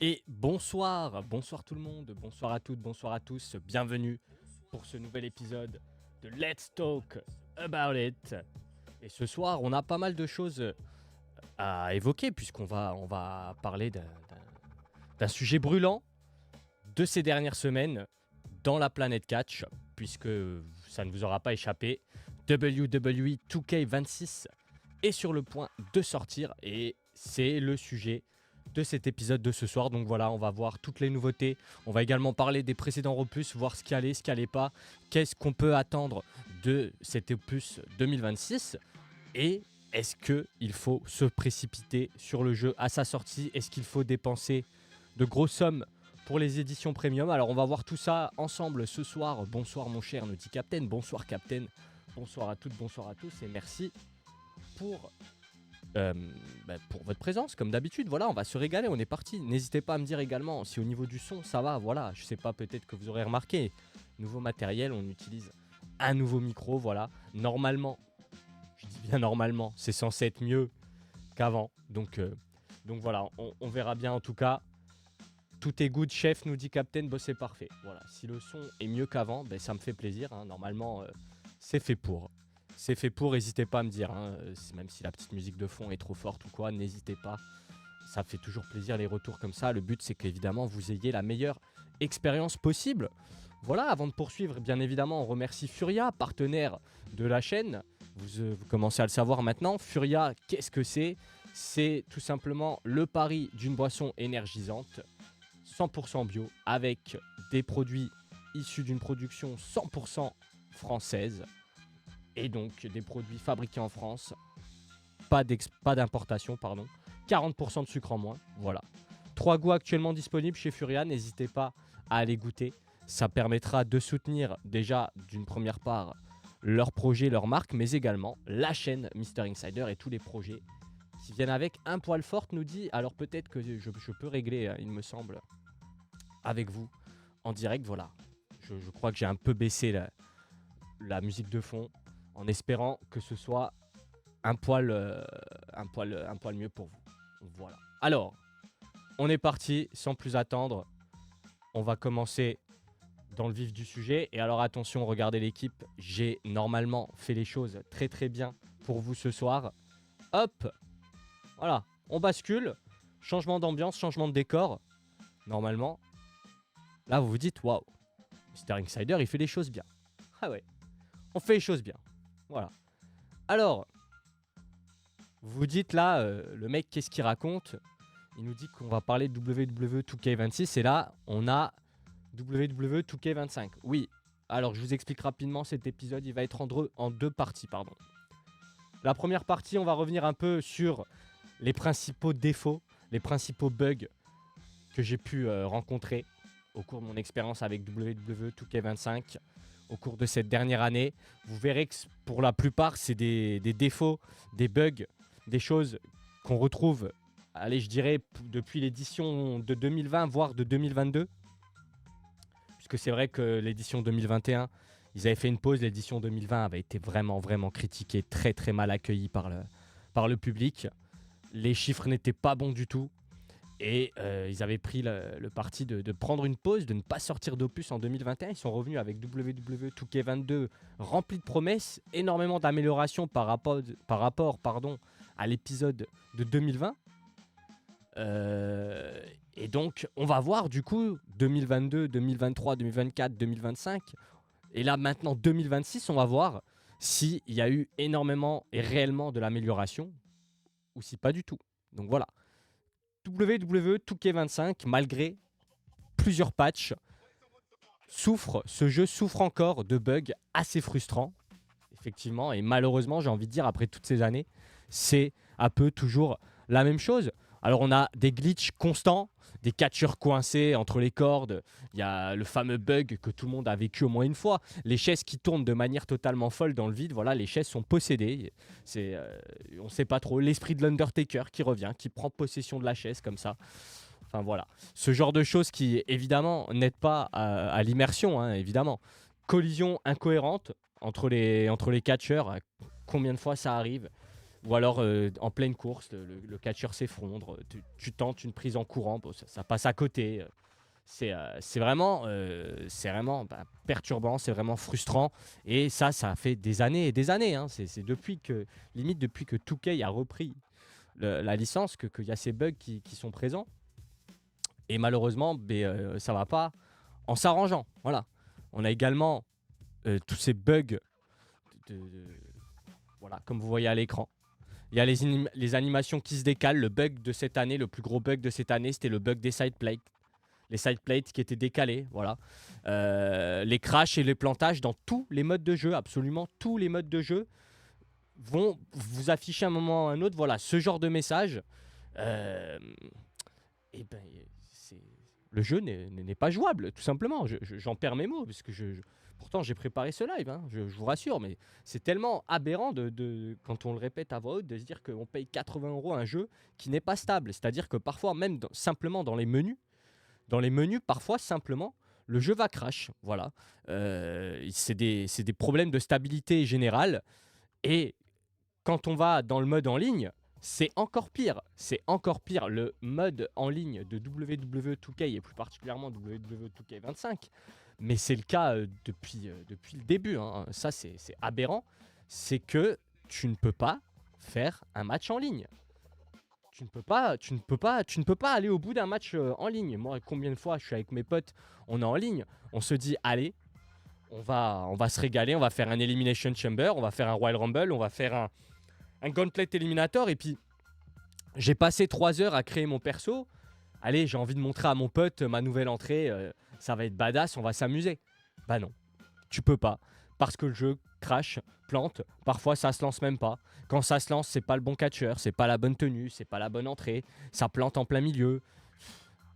Et bonsoir tout le monde, bonsoir à toutes, bonsoir à tous, bienvenue pour ce nouvel épisode de Let's Talk About It. Et ce soir, on a pas mal de choses à évoquer puisqu'on va parler d'un sujet brûlant de ces dernières semaines dans la planète catch, puisque ça ne vous aura pas échappé, WWE 2K26 est sur le point de sortir et c'est le sujet de cet épisode de ce soir. Donc voilà, on va voir toutes les nouveautés. On va également parler des précédents opus, voir ce qui allait, ce qui allait pas, qu'est-ce qu'on peut attendre de cet opus 2026 et est-ce qu'il faut se précipiter sur le jeu à sa sortie? Est-ce qu'il faut dépenser de grosses sommes pour les éditions premium? Alors on va voir tout ça ensemble ce soir. Bonsoir mon cher, nous dit Captain. Bonsoir Captain. Bonsoir à toutes, bonsoir à tous et merci pour euh, pour votre présence, comme d'habitude. Voilà, on va se régaler, on est parti. N'hésitez pas à me dire également si au niveau du son, ça va. Voilà, je sais pas, peut-être que vous aurez remarqué, nouveau matériel, on utilise un nouveau micro. Voilà, normalement, je dis bien normalement, c'est censé être mieux qu'avant. Donc voilà, on verra bien en tout cas. Tout est good, chef, nous dit Captain. Bon, c'est parfait. Voilà, si le son est mieux qu'avant, ben, ça me fait plaisir. Hein. Normalement, c'est fait pour. C'est fait pour, n'hésitez pas à me dire. Hein. Même si la petite musique de fond est trop forte ou quoi, n'hésitez pas. Ça fait toujours plaisir les retours comme ça. Le but, c'est qu'évidemment, vous ayez la meilleure expérience possible. Voilà, avant de poursuivre, bien évidemment, on remercie Furia, partenaire de la chaîne. Vous commencez à le savoir maintenant. Furia, qu'est-ce que c'est? C'est tout simplement le pari d'une boisson énergisante 100% bio avec des produits issus d'une production 100% française et donc des produits fabriqués en France, pas d'importation, pardon. 40% de sucre en moins, voilà. 3 goûts actuellement disponibles chez Furia, n'hésitez pas à aller goûter. Ça permettra de soutenir déjà d'une première part leur projet, leur marque, mais également la chaîne Mister Insider et tous les projets qui viennent avec. Un poil fort nous dit, alors peut-être que je peux régler, il me semble, avec vous en direct. Voilà, je crois que j'ai un peu baissé la musique de fond en espérant que ce soit un poil mieux pour vous. Voilà. Alors, on est parti sans plus attendre. On va commencer dans le vif du sujet. Et alors attention, regardez l'équipe. J'ai normalement fait les choses très très bien pour vous ce soir. Hop, voilà, on bascule. Changement d'ambiance, changement de décor. Normalement, là vous vous dites, waouh, Mr. Insider, il fait les choses bien. Ah ouais, on fait les choses bien. Voilà. Alors, vous vous dites là, le mec, qu'est-ce qu'il raconte? Il nous dit qu'on va parler de WWE 2K26 et là, on a WWE 2K25. Oui, alors je vous explique rapidement cet épisode, il va être en deux parties, pardon. La première partie, on va revenir un peu sur les principaux défauts, les principaux bugs que j'ai pu rencontrer au cours de mon expérience avec WWE 2K25 au cours de cette dernière année. Vous verrez que pour la plupart, c'est des défauts, des bugs, des choses qu'on retrouve, allez, je dirais, depuis l'édition de 2020, voire de 2022. Puisque c'est vrai que l'édition 2021, ils avaient fait une pause. L'édition 2020 avait été vraiment, vraiment critiquée, très, très mal accueillie par le public. Les chiffres n'étaient pas bons du tout. Et ils avaient pris le parti de prendre une pause, de ne pas sortir d'opus en 2021. Ils sont revenus avec WWE 2K22 rempli de promesses, énormément d'améliorations par rapport à l'épisode de 2020. Et donc, on va voir du coup 2022, 2023, 2024, 2025. Et là, maintenant, 2026, on va voir s'il y a eu énormément et réellement de l'amélioration ou si pas du tout. Donc voilà. WWE 2K25, malgré plusieurs patchs, ce jeu souffre encore de bugs assez frustrants. Effectivement, et malheureusement, j'ai envie de dire, après toutes ces années, c'est un peu toujours la même chose. Alors on a des glitches constants, des catcheurs coincés entre les cordes, il y a le fameux bug que tout le monde a vécu au moins une fois, les chaises qui tournent de manière totalement folle dans le vide, voilà, les chaises sont possédées, on ne sait pas trop, l'esprit de l'Undertaker qui revient, qui prend possession de la chaise comme ça. Enfin voilà, ce genre de choses qui évidemment n'aident pas à l'immersion, hein, évidemment. Collision incohérente entre les catcheurs, combien de fois ça arrive? Ou alors en pleine course, le catcheur s'effondre, tu tentes une prise en courant, bon, ça passe à côté. C'est vraiment perturbant, c'est vraiment frustrant. Et ça fait des années et des années, hein. C'est depuis que 2K a repris la licence qu'il y a ces bugs qui sont présents. Et malheureusement, ça va pas en s'arrangeant. Voilà. On a également tous ces bugs, voilà, comme vous voyez à l'écran. Il y a les animations qui se décalent. Le bug de cette année, le plus gros bug de cette année, c'était le bug des side plates. Les side plates qui étaient décalés, voilà. Les crashs et les plantages dans tous les modes de jeu, absolument tous les modes de jeu, vont vous afficher à un moment ou à un autre, voilà, ce genre de message. Et ben, le jeu n'est pas jouable, tout simplement. J'en perds mes mots, parce que pourtant j'ai préparé ce live, hein, je vous rassure, mais c'est tellement aberrant quand on le répète à voix haute, de se dire qu'on paye 80 € un jeu qui n'est pas stable. C'est-à-dire que parfois, même simplement dans les menus, parfois, simplement, le jeu va crash. Voilà. C'est des problèmes de stabilité générale. Et quand on va dans le mode en ligne, c'est encore pire. C'est encore pire. Le mode en ligne de WWE 2K et plus particulièrement WWE 2K25, mais c'est le cas depuis le début, hein. Ça, c'est aberrant. C'est que tu ne peux pas faire un match en ligne. Tu ne peux pas aller au bout d'un match en ligne. Moi, combien de fois je suis avec mes potes, on est en ligne, on se dit allez, on va se régaler, on va faire un Elimination Chamber, on va faire un Royal Rumble, on va faire un Gauntlet Eliminator, et puis j'ai passé 3 heures à créer mon perso. Allez, j'ai envie de montrer à mon pote ma nouvelle entrée, ça va être badass, on va s'amuser. Bah non, tu peux pas, parce que le jeu crash, plante, parfois ça se lance même pas. Quand ça se lance, c'est pas le bon catcheur, c'est pas la bonne tenue, c'est pas la bonne entrée, ça plante en plein milieu.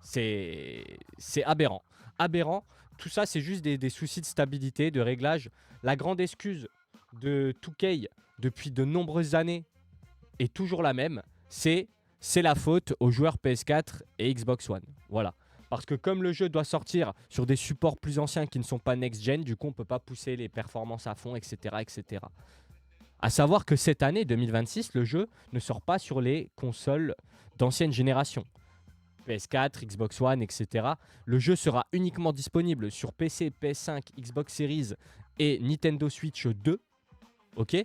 C'est aberrant. Aberrant, tout ça c'est juste des soucis de stabilité, de réglage. La grande excuse de 2K depuis de nombreuses années est toujours la même, c'est la faute aux joueurs PS4 et Xbox One. Voilà. Parce que comme le jeu doit sortir sur des supports plus anciens qui ne sont pas next-gen, du coup on ne peut pas pousser les performances à fond, etc., etc. À savoir que cette année 2026, le jeu ne sort pas sur les consoles d'ancienne génération. PS4, Xbox One, etc. Le jeu sera uniquement disponible sur PC, PS5, Xbox Series et Nintendo Switch 2. Ok ?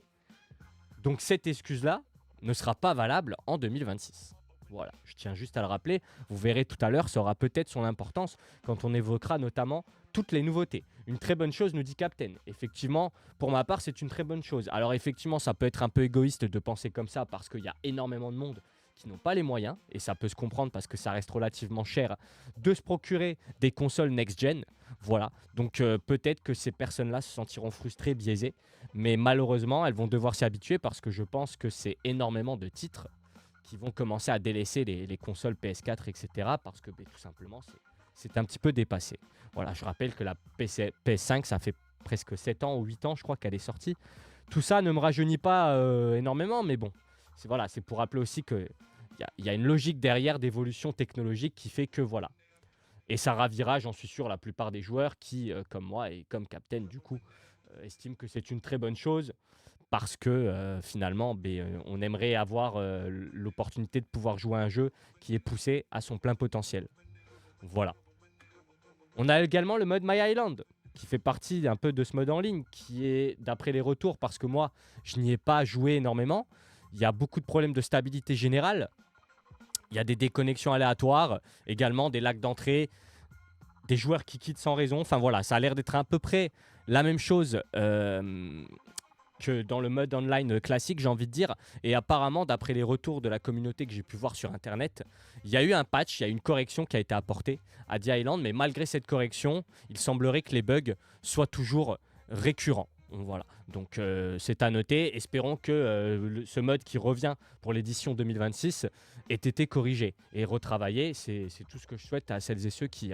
Donc cette excuse-là ne sera pas valable en 2026. Voilà, je tiens juste à le rappeler. Vous verrez tout à l'heure, ça aura peut-être son importance quand on évoquera notamment toutes les nouveautés. Une très bonne chose, nous dit Captain. Effectivement, pour ma part, c'est une très bonne chose. Alors effectivement, ça peut être un peu égoïste de penser comme ça parce qu'il y a énormément de monde qui n'ont pas les moyens, et ça peut se comprendre parce que ça reste relativement cher, de se procurer des consoles next-gen. Voilà, donc peut-être que ces personnes-là se sentiront frustrées, biaisées, mais malheureusement, elles vont devoir s'y habituer parce que je pense que c'est énormément de titres qui vont commencer à délaisser les consoles PS4, etc. parce que tout simplement, c'est un petit peu dépassé. Voilà, je rappelle que la PS5, ça fait presque 7 ans ou 8 ans, je crois, qu'elle est sortie. Tout ça ne me rajeunit pas énormément, mais bon, c'est pour rappeler aussi qu'il y a une logique derrière d'évolution technologique qui fait que voilà. Et ça ravira, j'en suis sûr, la plupart des joueurs qui, comme moi et comme Captain, du coup, estiment que c'est une très bonne chose parce que finalement, on aimerait avoir l'opportunité de pouvoir jouer à un jeu qui est poussé à son plein potentiel. Voilà. On a également le mode My Island, qui fait partie un peu de ce mode en ligne, qui est, d'après les retours, parce que moi, je n'y ai pas joué énormément, il y a beaucoup de problèmes de stabilité générale. Il y a des déconnexions aléatoires, également des lags d'entrée, des joueurs qui quittent sans raison. Enfin voilà, ça a l'air d'être à peu près la même chose que dans le mode online classique, j'ai envie de dire. Et apparemment, d'après les retours de la communauté que j'ai pu voir sur Internet, il y a eu un patch, il y a eu une correction qui a été apportée à The Island. Mais malgré cette correction, il semblerait que les bugs soient toujours récurrents. Voilà, donc c'est à noter. Espérons que ce mode qui revient pour l'édition 2026 ait été corrigé et retravaillé. C'est tout ce que je souhaite à celles et ceux qui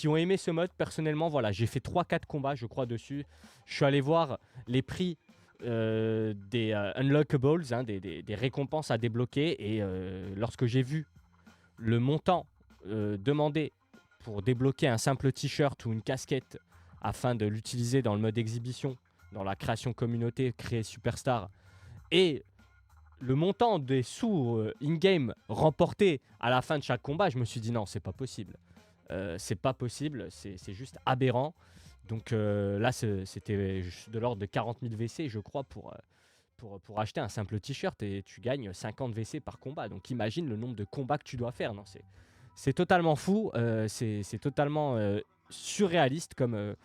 ont aimé ce mode. Personnellement, voilà, j'ai fait 3-4 combats, je crois, dessus. Je suis allé voir les prix des unlockables, hein, des récompenses à débloquer. Et lorsque j'ai vu le montant demandé pour débloquer un simple t-shirt ou une casquette afin de l'utiliser dans le mode exhibition, dans la création communauté, créer Superstar, et le montant des sous in-game remportés à la fin de chaque combat, je me suis dit non, c'est pas possible. C'est pas possible, c'est juste aberrant. Donc là, c'était de l'ordre de 40 000 WC, je crois, pour acheter un simple t-shirt et tu gagnes 50 WC par combat. Donc imagine le nombre de combats que tu dois faire. Non, c'est totalement fou, c'est totalement surréaliste comme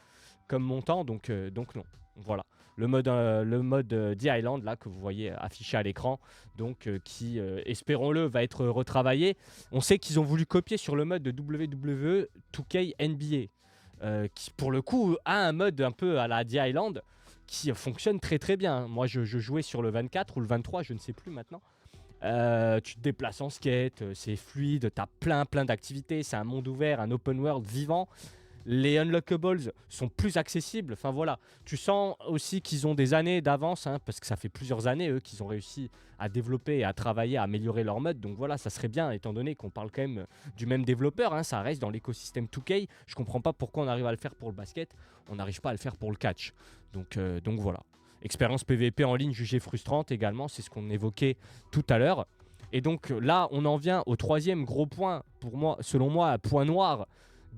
montant, donc non. Voilà. Le mode The Island là que vous voyez affiché à l'écran, donc qui espérons-le va être retravaillé. On sait qu'ils ont voulu copier sur le mode de WWE 2K NBA, qui pour le coup a un mode un peu à la The Island qui fonctionne très très bien. Moi je jouais sur le 24 ou le 23, je ne sais plus maintenant. Tu te déplaces en skate, c'est fluide, t'as plein d'activités, c'est un monde ouvert, un open world vivant. Les unlockables sont plus accessibles. Enfin voilà, tu sens aussi qu'ils ont des années d'avance, hein, parce que ça fait plusieurs années eux qu'ils ont réussi à développer et à travailler, à améliorer leur mode. Donc voilà, ça serait bien, étant donné qu'on parle quand même du même développeur, hein, ça reste dans l'écosystème 2K. Je comprends pas pourquoi on arrive à le faire pour le basket, on n'arrive pas à le faire pour le catch. Donc voilà. Expérience PVP en ligne jugée frustrante également, c'est ce qu'on évoquait tout à l'heure. Et donc là, on en vient au troisième gros point, pour moi, selon moi, point noir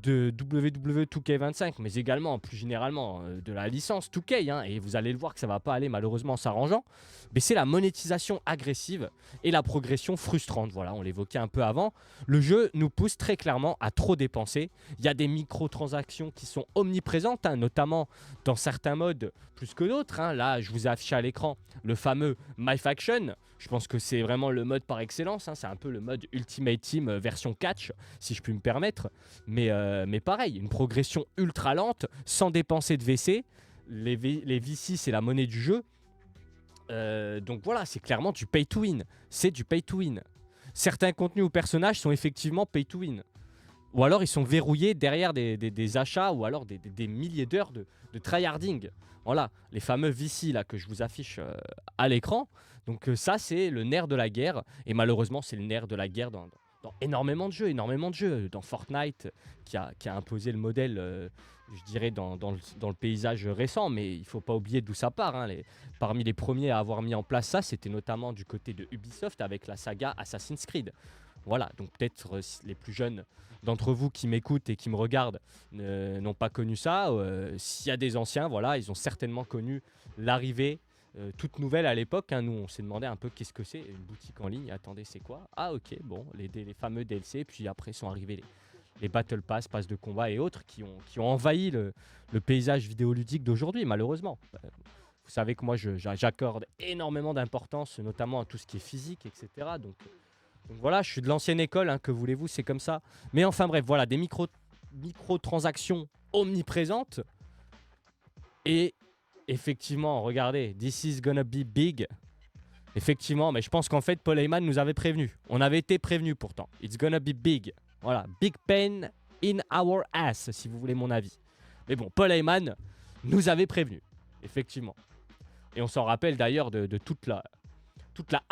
de WWE 2K25, mais également plus généralement de la licence 2K, hein, et vous allez le voir que ça va pas aller malheureusement en s'arrangeant, mais c'est la monétisation agressive et la progression frustrante. Voilà, on l'évoquait un peu avant. Le jeu nous pousse très clairement à trop dépenser. Il y a des microtransactions qui sont omniprésentes, hein, notamment dans certains modes plus que d'autres. Hein. Là, je vous ai affiché à l'écran le fameux My Faction. Je pense que c'est vraiment le mode par excellence. Hein. C'est un peu le mode Ultimate Team version catch, si je puis me permettre. Mais pareil, une progression ultra lente, sans dépenser de VC. Les VC, c'est la monnaie du jeu. Donc voilà, c'est clairement du pay to win. C'est du pay to win. Certains contenus ou personnages sont effectivement pay to win. Ou alors ils sont verrouillés derrière des achats ou alors des milliers d'heures de tryharding. Voilà, les fameux VC là, que je vous affiche à l'écran. Donc ça, c'est le nerf de la guerre. Et malheureusement, c'est le nerf de la guerre dans énormément de jeux. Énormément de jeux. Dans Fortnite, qui a imposé le modèle, je dirais, dans le paysage récent. Mais il ne faut pas oublier d'où ça part. Hein. Parmi les premiers à avoir mis en place ça, c'était notamment du côté de Ubisoft avec la saga Assassin's Creed. Voilà, donc peut-être les plus jeunes d'entre vous qui m'écoutent et qui me regardent n'ont pas connu ça. S'il y a des anciens, voilà, ils ont certainement connu l'arrivée toute nouvelle à l'époque. Hein. Nous, on s'est demandé un peu qu'est-ce que c'est, une boutique en ligne. Attendez, c'est quoi? Ah ok, bon, les fameux DLC. Puis après sont arrivés les Battle Pass, passes de combat et autres qui ont envahi le paysage vidéoludique d'aujourd'hui, malheureusement. Vous savez que moi, j'accorde énormément d'importance, notamment à tout ce qui est physique, etc. Donc voilà, je suis de l'ancienne école, hein, que voulez-vous, c'est comme ça. Mais enfin bref, voilà, des microtransactions omniprésentes. Et effectivement, regardez, this is gonna be big. Effectivement, mais je pense qu'en fait, Paul Heyman nous avait prévenu. On avait été prévenu pourtant. It's gonna be big. Voilà, big pain in our ass, si vous voulez mon avis. Mais bon, Paul Heyman nous avait prévenu, effectivement. Et on s'en rappelle d'ailleurs de toute la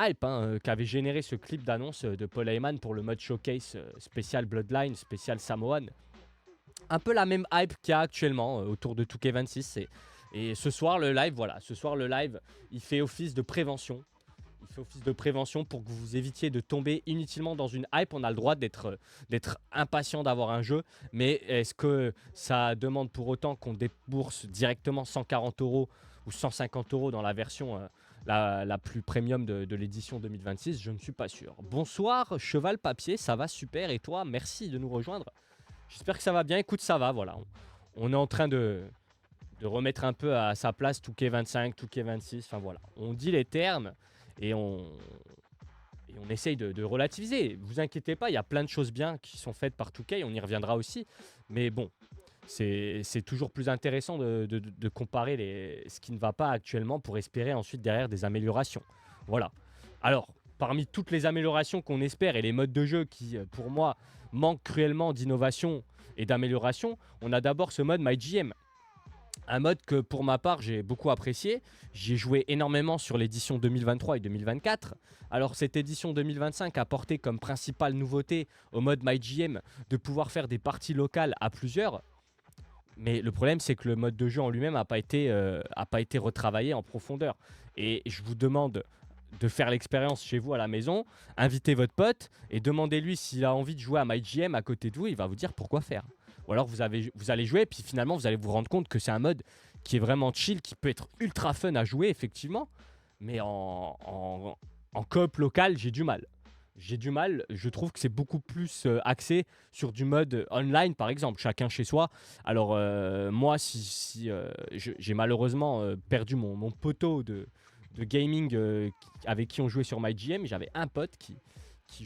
hype, hein, qu'avait généré ce clip d'annonce de Paul Heyman pour le mode showcase spécial Bloodline, spécial Samoan. Un peu la même hype qu'il y a actuellement autour de 2K26. Et ce soir, le live, voilà, ce soir, le live, il fait office de prévention. Il fait office de prévention pour que vous évitiez de tomber inutilement dans une hype. On a le droit d'être impatient d'avoir un jeu, mais est-ce que ça demande pour autant qu'on débourse directement 140 € ou 150 € dans la version la plus premium de l'édition 2026? Je ne suis pas sûr. Bonsoir, Cheval Papier, ça va super. Et toi, merci de nous rejoindre. J'espère que ça va bien. Écoute, ça va, voilà. On est en train de remettre un peu à sa place 2K25, 2K26. Enfin voilà, on dit les termes et on essaye de relativiser. Vous inquiétez pas, il y a plein de choses bien qui sont faites par 2K, on y reviendra aussi. Mais bon, c'est toujours plus intéressant de comparer ce qui ne va pas actuellement pour espérer ensuite derrière des améliorations. Voilà. Alors, parmi toutes les améliorations qu'on espère et les modes de jeu qui, pour moi, manquent cruellement d'innovation et d'amélioration, on a d'abord ce mode MyGM. Un mode que pour ma part j'ai beaucoup apprécié. J'y ai joué énormément sur l'édition 2023 et 2024. Alors cette édition 2025 a porté comme principale nouveauté au mode MyGM de pouvoir faire des parties locales à plusieurs. Mais le problème c'est que le mode de jeu en lui-même n'a pas été retravaillé en profondeur. Et je vous demande de faire l'expérience chez vous à la maison, invitez votre pote et demandez-lui s'il a envie de jouer à MyGM à côté de vous, il va vous dire pourquoi faire. Ou alors vous allez jouer, puis finalement vous allez vous rendre compte que c'est un mode qui est vraiment chill, qui peut être ultra fun à jouer, effectivement. Mais en coop local, j'ai du mal. J'ai du mal, je trouve que c'est beaucoup plus axé sur du mode online, par exemple, chacun chez soi. Alors, moi, j'ai malheureusement perdu mon poteau de gaming avec qui on jouait sur MyGM, j'avais un pote qui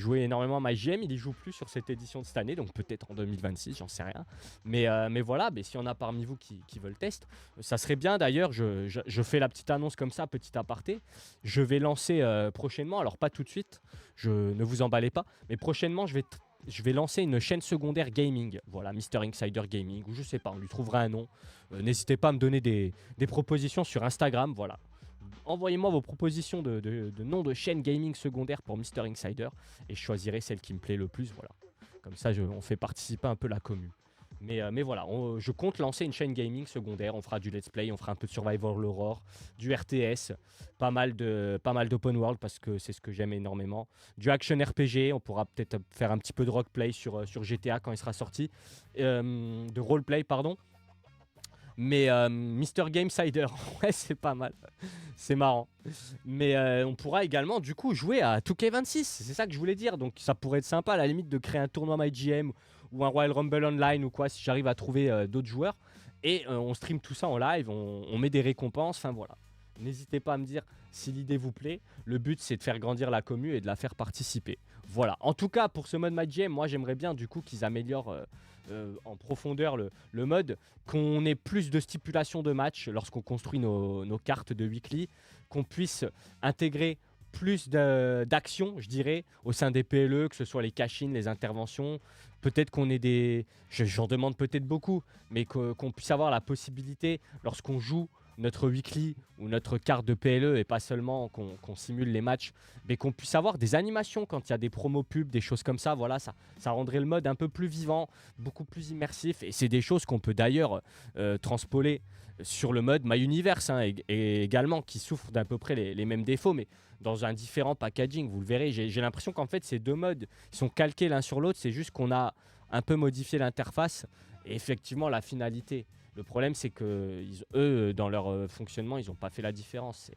jouait énormément à MyGM, il y joue plus sur cette édition de cette année, donc peut-être en 2026, j'en sais rien. Mais voilà, mais s'il y en a parmi vous qui veulent tester, ça serait bien d'ailleurs, je fais la petite annonce comme ça, petit aparté. Je vais lancer prochainement, alors pas tout de suite, ne vous emballez pas, mais prochainement je vais lancer une chaîne secondaire gaming, voilà, Mr. Insider Gaming, ou je sais pas, on lui trouvera un nom. N'hésitez pas à me donner des propositions sur Instagram, voilà. Envoyez-moi vos propositions de nom de chaîne gaming secondaire pour Mr. Insider et je choisirai celle qui me plaît le plus. Voilà. Comme ça, on fait participer un peu la commu. Mais voilà, je compte lancer une chaîne gaming secondaire. On fera du let's play, on fera un peu de Survival Horror, du RTS, pas mal d'open world parce que c'est ce que j'aime énormément. Du action RPG, on pourra peut-être faire un petit peu de roleplay sur GTA quand il sera sorti. De roleplay, pardon. Mais Mr. Gamesider, ouais, c'est pas mal. C'est marrant. Mais on pourra également, du coup, jouer à 2K26. C'est ça que je voulais dire. Donc, ça pourrait être sympa, à la limite, de créer un tournoi MyGM ou un Royal Rumble Online ou quoi, si j'arrive à trouver d'autres joueurs. Et on stream tout ça en live, on met des récompenses. Enfin, voilà. N'hésitez pas à me dire si l'idée vous plaît. Le but, c'est de faire grandir la commu et de la faire participer. Voilà. En tout cas, pour ce mode MyGM, moi, j'aimerais bien, du coup, qu'ils améliorent en profondeur le mode, qu'on ait plus de stipulations de match lorsqu'on construit nos cartes de weekly, qu'on puisse intégrer plus d'actions, je dirais, au sein des PLE, que ce soit les cash-in, les interventions. Peut-être qu'on ait des... J'en demande peut-être beaucoup, mais qu'on puisse avoir la possibilité, lorsqu'on joue notre weekly ou notre carte de PLE et pas seulement qu'on simule les matchs, mais qu'on puisse avoir des animations quand il y a des promos pubs, des choses comme ça. Voilà, ça rendrait le mode un peu plus vivant, beaucoup plus immersif. Et c'est des choses qu'on peut d'ailleurs transpoler sur le mode My Universe et également qui souffre d'à peu près les mêmes défauts, mais dans un différent packaging. Vous le verrez, j'ai l'impression qu'en fait ces deux modes sont calqués l'un sur l'autre. C'est juste qu'on a un peu modifié l'interface et effectivement la finalité. Le problème, c'est que eux, dans leur fonctionnement, ils n'ont pas fait la différence.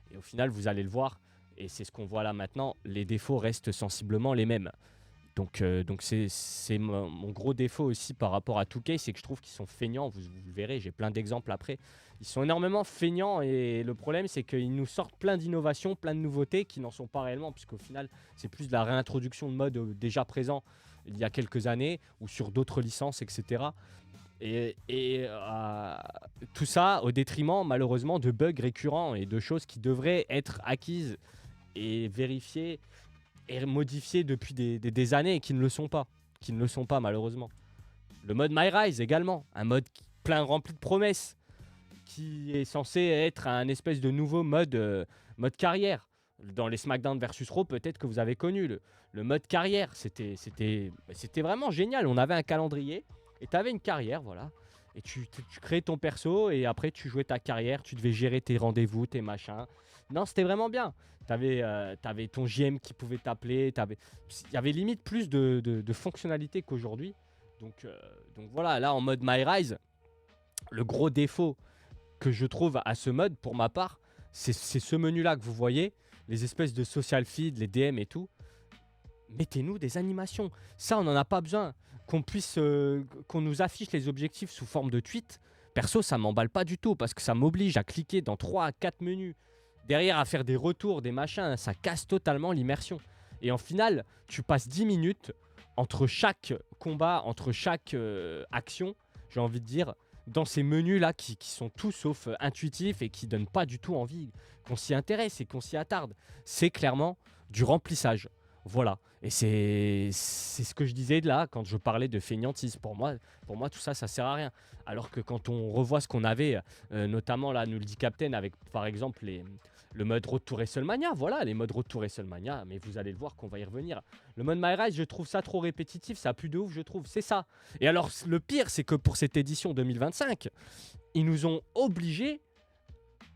Et au final, vous allez le voir, et c'est ce qu'on voit là maintenant, les défauts restent sensiblement les mêmes. Donc c'est mon gros défaut aussi par rapport à 2K, c'est que je trouve qu'ils sont feignants, vous le verrez, j'ai plein d'exemples après. Ils sont énormément feignants et le problème, c'est qu'ils nous sortent plein d'innovations, plein de nouveautés qui n'en sont pas réellement, puisqu'au final, c'est plus de la réintroduction de modes déjà présents il y a quelques années, ou sur d'autres licences, etc. Et tout ça au détriment malheureusement de bugs récurrents et de choses qui devraient être acquises et vérifiées et modifiées depuis des années et qui ne le sont pas. Qui ne le sont pas malheureusement. Le mode My Rise également, un mode plein rempli de promesses qui est censé être un espèce de nouveau mode carrière. Dans les SmackDown versus Raw, peut-être que vous avez connu le mode carrière. C'était vraiment génial. On avait un calendrier. Et tu avais une carrière, voilà. Et tu créais ton perso et après tu jouais ta carrière, tu devais gérer tes rendez-vous, tes machins. Non, c'était vraiment bien. Tu avais ton GM qui pouvait t'appeler. Il y avait limite plus de fonctionnalités qu'aujourd'hui. Donc voilà, là en mode My Rise, le gros défaut que je trouve à ce mode, pour ma part, c'est ce menu-là que vous voyez, les espèces de social feed, les DM et tout. Mettez-nous des animations. Ça, on n'en a pas besoin. Qu'on nous affiche les objectifs sous forme de tweet. Perso, ça m'emballe pas du tout parce que ça m'oblige à cliquer dans 3 à 4 menus. Derrière, à faire des retours, des machins. Ça casse totalement l'immersion. Et en final, tu passes 10 minutes entre chaque combat, entre chaque action, j'ai envie de dire, dans ces menus-là qui sont tout sauf intuitifs et qui donnent pas du tout envie qu'on s'y intéresse et qu'on s'y attarde. C'est clairement du remplissage. Voilà. Et c'est ce que je disais là quand je parlais de fainéantise. Pour moi, tout ça, ça sert à rien. Alors que quand on revoit ce qu'on avait, notamment là, nous le dit Captain, avec par exemple le mode Road to WrestleMania, voilà, les modes Road to WrestleMania, mais vous allez le voir qu'on va y revenir. Le mode My Rise, je trouve ça trop répétitif, ça pue de ouf, je trouve, c'est ça. Et alors, le pire, c'est que pour cette édition 2025, ils nous ont obligés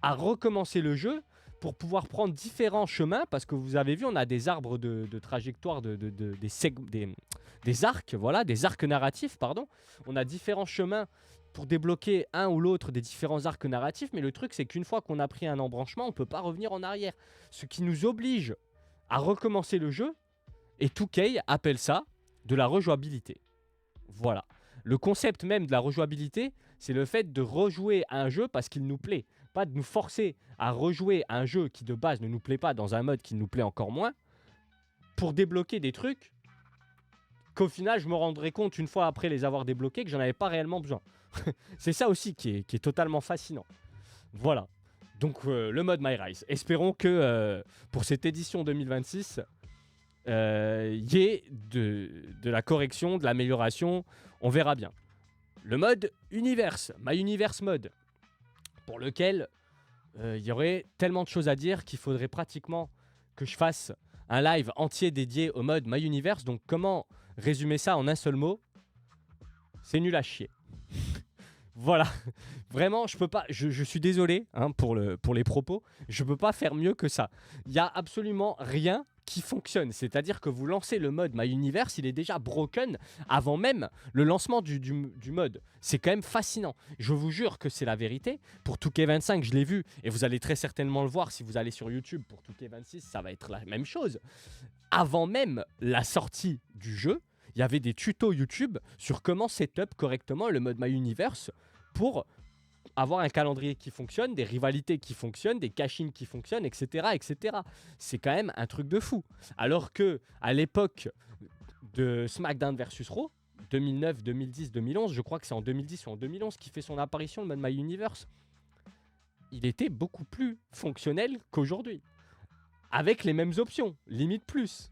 à recommencer le jeu pour pouvoir prendre différents chemins, parce que vous avez vu, on a des arbres de trajectoire, des arcs, voilà, des arcs narratifs, pardon. On a différents chemins pour débloquer un ou l'autre des différents arcs narratifs, mais le truc, c'est qu'une fois qu'on a pris un embranchement, on ne peut pas revenir en arrière. Ce qui nous oblige à recommencer le jeu, et 2K appelle ça de la rejouabilité. Voilà. Le concept même de la rejouabilité, c'est le fait de rejouer à un jeu parce qu'il nous plaît. Pas de nous forcer à rejouer à un jeu qui de base ne nous plaît pas dans un mode qui nous plaît encore moins, pour débloquer des trucs qu'au final je me rendrai compte une fois après les avoir débloqués que j'en avais pas réellement besoin. C'est ça aussi qui est totalement fascinant. Voilà. Donc le mode My Rise. Espérons que pour cette édition 2026, y ait de la correction, de l'amélioration. On verra bien. Le mode Universe, My Universe Mode, pour lequel il y aurait tellement de choses à dire qu'il faudrait pratiquement que je fasse un live entier dédié au mode My Universe. Donc comment résumer ça en un seul mot? C'est nul à chier. Voilà, vraiment, je peux pas. Je suis désolé hein, pour les propos. Je peux pas faire mieux que ça. Il y a absolument rien qui fonctionne. C'est-à-dire que vous lancez le mode My Universe, il est déjà broken avant même le lancement du mode. C'est quand même fascinant. Je vous jure que c'est la vérité. Pour 2K25, je l'ai vu et vous allez très certainement le voir si vous allez sur YouTube. Pour 2K26, ça va être la même chose. Avant même la sortie du jeu, il y avait des tutos YouTube sur comment setup correctement le mode My Universe pour avoir un calendrier qui fonctionne, des rivalités qui fonctionnent, des cash-ins qui fonctionnent, etc., etc. C'est quand même un truc de fou. Alors que à l'époque de SmackDown vs Raw, 2009, 2010, 2011, je crois que c'est en 2010 ou en 2011 qui fait son apparition le mode My Universe, il était beaucoup plus fonctionnel qu'aujourd'hui. Avec les mêmes options, limite plus.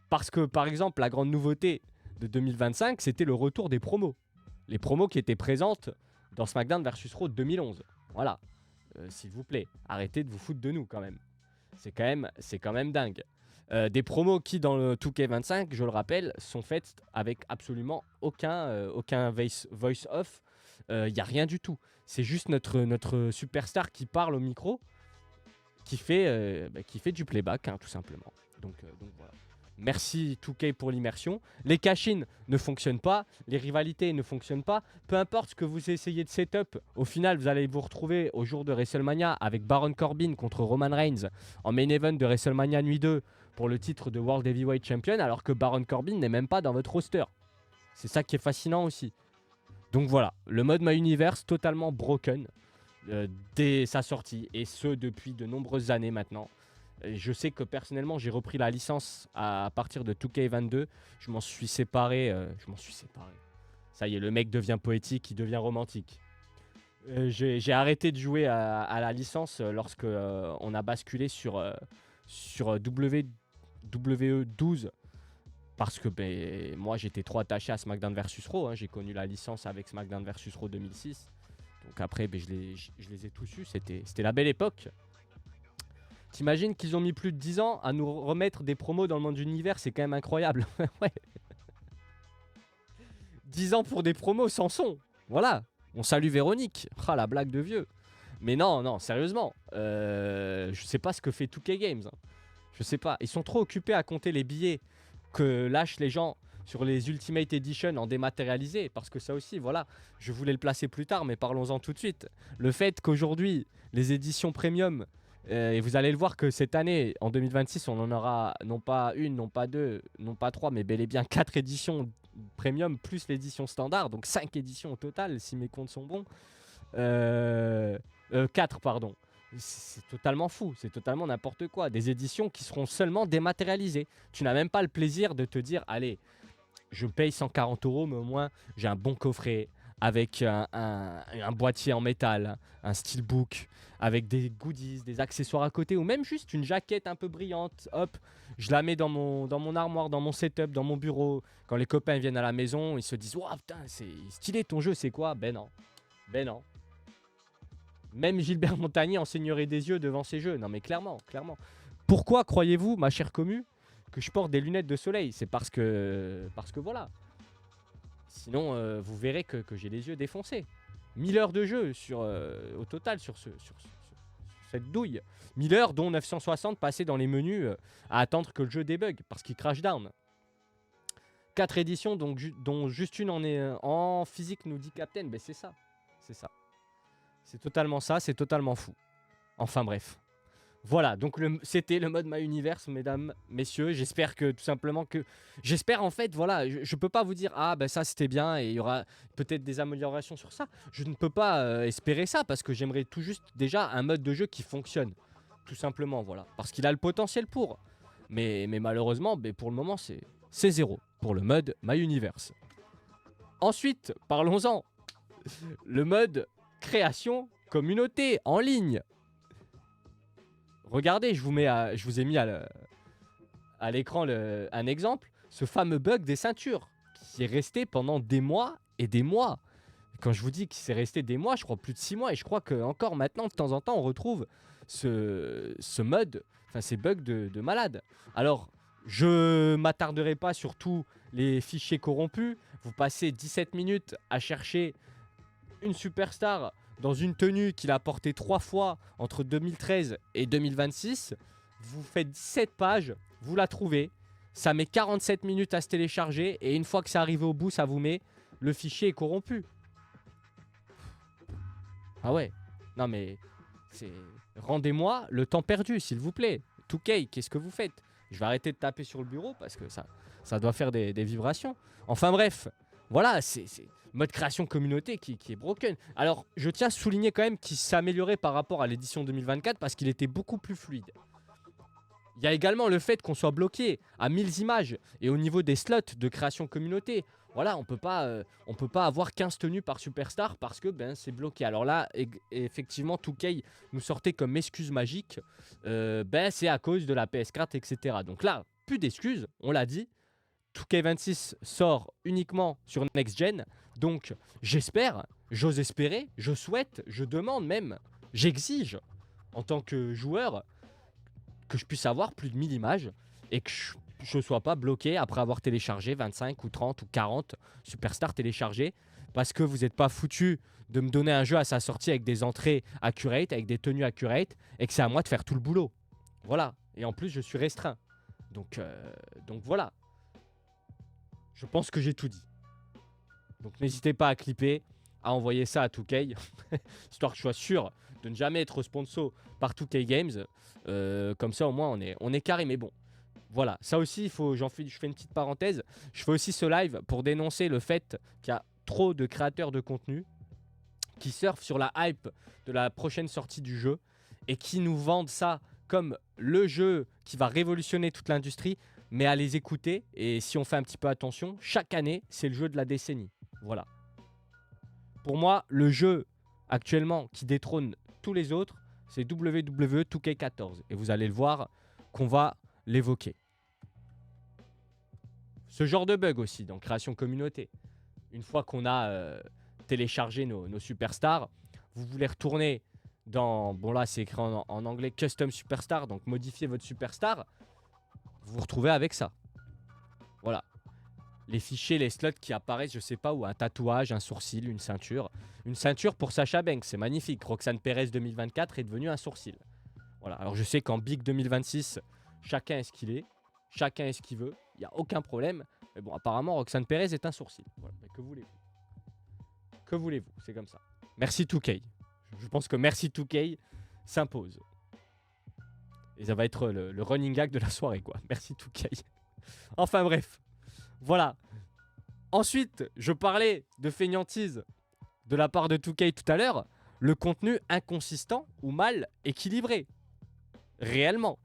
Parce que, par exemple, la grande nouveauté de 2025, c'était le retour des promos. Les promos qui étaient présentes dans SmackDown vs Raw de 2011. Voilà. S'il vous plaît, arrêtez de vous foutre de nous quand même. C'est quand même dingue. Des promos qui, dans le 2K25, je le rappelle, sont faites avec absolument aucun voice-off. Il n'y a rien du tout. C'est juste notre superstar qui parle au micro, qui fait du playback, hein, tout simplement. Donc voilà. Merci 2K pour l'immersion. Les cash-in ne fonctionnent pas, les rivalités ne fonctionnent pas. Peu importe ce que vous essayez de setup, au final, vous allez vous retrouver au jour de WrestleMania avec Baron Corbin contre Roman Reigns en main event de WrestleMania Nuit 2 pour le titre de World Heavyweight Champion, alors que Baron Corbin n'est même pas dans votre roster. C'est ça qui est fascinant aussi. Donc voilà, le mode My Universe totalement broken dès sa sortie, et ce depuis de nombreuses années maintenant. Je sais que personnellement, j'ai repris la licence à partir de 2K22. Je m'en suis séparé. Ça y est, le mec devient poétique, il devient romantique. J'ai arrêté de jouer à la licence lorsque on a basculé sur WWE12. Parce que moi, j'étais trop attaché à SmackDown vs Raw. Hein. J'ai connu la licence avec SmackDown vs Raw 2006. Donc après, je les ai tous eus. C'était la belle époque. T'imagines qu'ils ont mis plus de 10 ans à nous remettre des promos dans le monde d'univers, c'est quand même incroyable. Ouais. 10 ans pour des promos sans son. Voilà. On salue Véronique. Ah, la blague de vieux. Mais non, sérieusement. Je sais pas ce que fait 2K Games. Hein. Je sais pas. Ils sont trop occupés à compter les billets que lâchent les gens sur les Ultimate Edition en dématérialisé. Parce que ça aussi, voilà. Je voulais le placer plus tard, mais parlons-en tout de suite. Le fait qu'aujourd'hui, les éditions premium... et vous allez le voir que cette année, en 2026, on en aura non pas une, non pas deux, non pas trois, mais bel et bien 4 éditions premium plus l'édition standard. Donc 5 éditions au total, si mes comptes sont bons. 4, pardon. C'est totalement fou, c'est totalement n'importe quoi. Des éditions qui seront seulement dématérialisées. Tu n'as même pas le plaisir de te dire, allez, je paye 140 €, mais au moins j'ai un bon coffret avec un boîtier en métal, un steelbook, avec des goodies, des accessoires à côté, ou même juste une jaquette un peu brillante. Hop, je la mets dans mon armoire, dans mon setup, dans mon bureau. Quand les copains viennent à la maison, ils se disent « Waouh, putain, c'est stylé ton jeu, c'est quoi ?» Ben non. Même Gilbert Montagnier enseignerait des yeux devant ces jeux. Non mais clairement. Pourquoi croyez-vous, ma chère commu, que je porte des lunettes de soleil? C'est parce que voilà. Sinon, vous verrez que j'ai les yeux défoncés. 1000 heures de jeu au total sur cette cette douille. 1000 heures, dont 960 passées dans les menus à attendre que le jeu débug parce qu'il crash down. 4 éditions, donc, dont juste une en physique, nous dit Captain. Ben c'est ça. C'est ça. C'est totalement ça, c'est totalement fou. Enfin bref. Voilà, donc c'était le mode My Universe, mesdames, messieurs. J'espère que tout simplement que... J'espère en fait, voilà, je peux pas vous dire, ah ben ça c'était bien et il y aura peut-être des améliorations sur ça. Je ne peux pas espérer ça parce que j'aimerais tout juste déjà un mode de jeu qui fonctionne. Tout simplement, voilà. Parce qu'il a le potentiel pour. Mais malheureusement, ben, pour le moment, c'est zéro pour le mode My Universe. Ensuite, parlons-en. Le mode création communauté en ligne. Regardez, je vous ai mis à l'écran un exemple. Ce fameux bug des ceintures qui est resté pendant des mois et des mois. Quand je vous dis qu'il s'est resté des mois, je crois plus de 6 mois. Et je crois qu'encore maintenant, de temps en temps, on retrouve ce mode, enfin ces bugs de malade. Alors, je m'attarderai pas sur tous les fichiers corrompus. Vous passez 17 minutes à chercher une superstar dans une tenue qu'il a portée 3 fois entre 2013 et 2026. Vous faites 17 pages, vous la trouvez. Ça met 47 minutes à se télécharger. Et une fois que c'est arrivé au bout, ça vous met le fichier est corrompu. Ah ouais. Non mais c'est... Rendez-moi le temps perdu, s'il vous plaît. 2K, qu'est-ce que vous faites? Je vais arrêter de taper sur le bureau parce que ça doit faire des vibrations. Enfin bref, voilà, c'est mode création communauté qui est broken. Alors, je tiens à souligner quand même qu'il s'est amélioré par rapport à l'édition 2024 parce qu'il était beaucoup plus fluide. Il y a également le fait qu'on soit bloqué à 1000 images et au niveau des slots de création communauté. Voilà, on peut pas avoir 15 tenues par superstar parce que ben, c'est bloqué. Alors là, effectivement, 2K nous sortait comme excuse magique. Ben, c'est à cause de la PS4, etc. Donc là, plus d'excuses, on l'a dit. 2K26 sort uniquement sur Next Gen. Donc j'espère, j'ose espérer, je souhaite, je demande même, j'exige en tant que joueur que je puisse avoir plus de 1000 images et que je ne sois pas bloqué après avoir téléchargé 25 ou 30 ou 40 Superstars téléchargés parce que vous n'êtes pas foutu de me donner un jeu à sa sortie avec des entrées accurate, avec des tenues accurate et que c'est à moi de faire tout le boulot. Voilà. Et en plus, je suis restreint. Donc voilà. Je pense que j'ai tout dit. Donc n'hésitez pas à clipper, à envoyer ça à 2K, histoire que je sois sûr de ne jamais être sponsor par 2K Games. Comme ça au moins on est carré, mais bon. Voilà, ça aussi, je fais une petite parenthèse. Je fais aussi ce live pour dénoncer le fait qu'il y a trop de créateurs de contenu qui surfent sur la hype de la prochaine sortie du jeu et qui nous vendent ça comme le jeu qui va révolutionner toute l'industrie. Mais à les écouter, et si on fait un petit peu attention, chaque année, c'est le jeu de la décennie. Voilà. Pour moi, le jeu actuellement qui détrône tous les autres, c'est WWE 2K14. Et vous allez le voir qu'on va l'évoquer. Ce genre de bug aussi dans création communauté. Une fois qu'on a téléchargé nos superstars, vous voulez retourner dans... Bon là, c'est écrit en anglais Custom Superstar, donc modifier votre superstar. Vous vous retrouvez avec ça. Voilà. Les fichiers, les slots qui apparaissent, je sais pas où, un tatouage, un sourcil, une ceinture. Une ceinture pour Sasha Banks, c'est magnifique. Roxane Perez 2024 est devenu un sourcil. Voilà. Alors je sais qu'en Big 2026, chacun est ce qu'il est. Chacun est ce qu'il veut. Il n'y a aucun problème. Mais bon, apparemment, Roxane Perez est un sourcil. Voilà. Mais que voulez-vous? Que voulez-vous? C'est comme ça. Merci 2K. Je pense que merci 2K s'impose. Et ça va être le running gag de la soirée, quoi. Merci 2K. Enfin bref. Voilà. Ensuite, je parlais de fainéantise de la part de 2K tout à l'heure. Le contenu inconsistant ou mal équilibré. Réellement.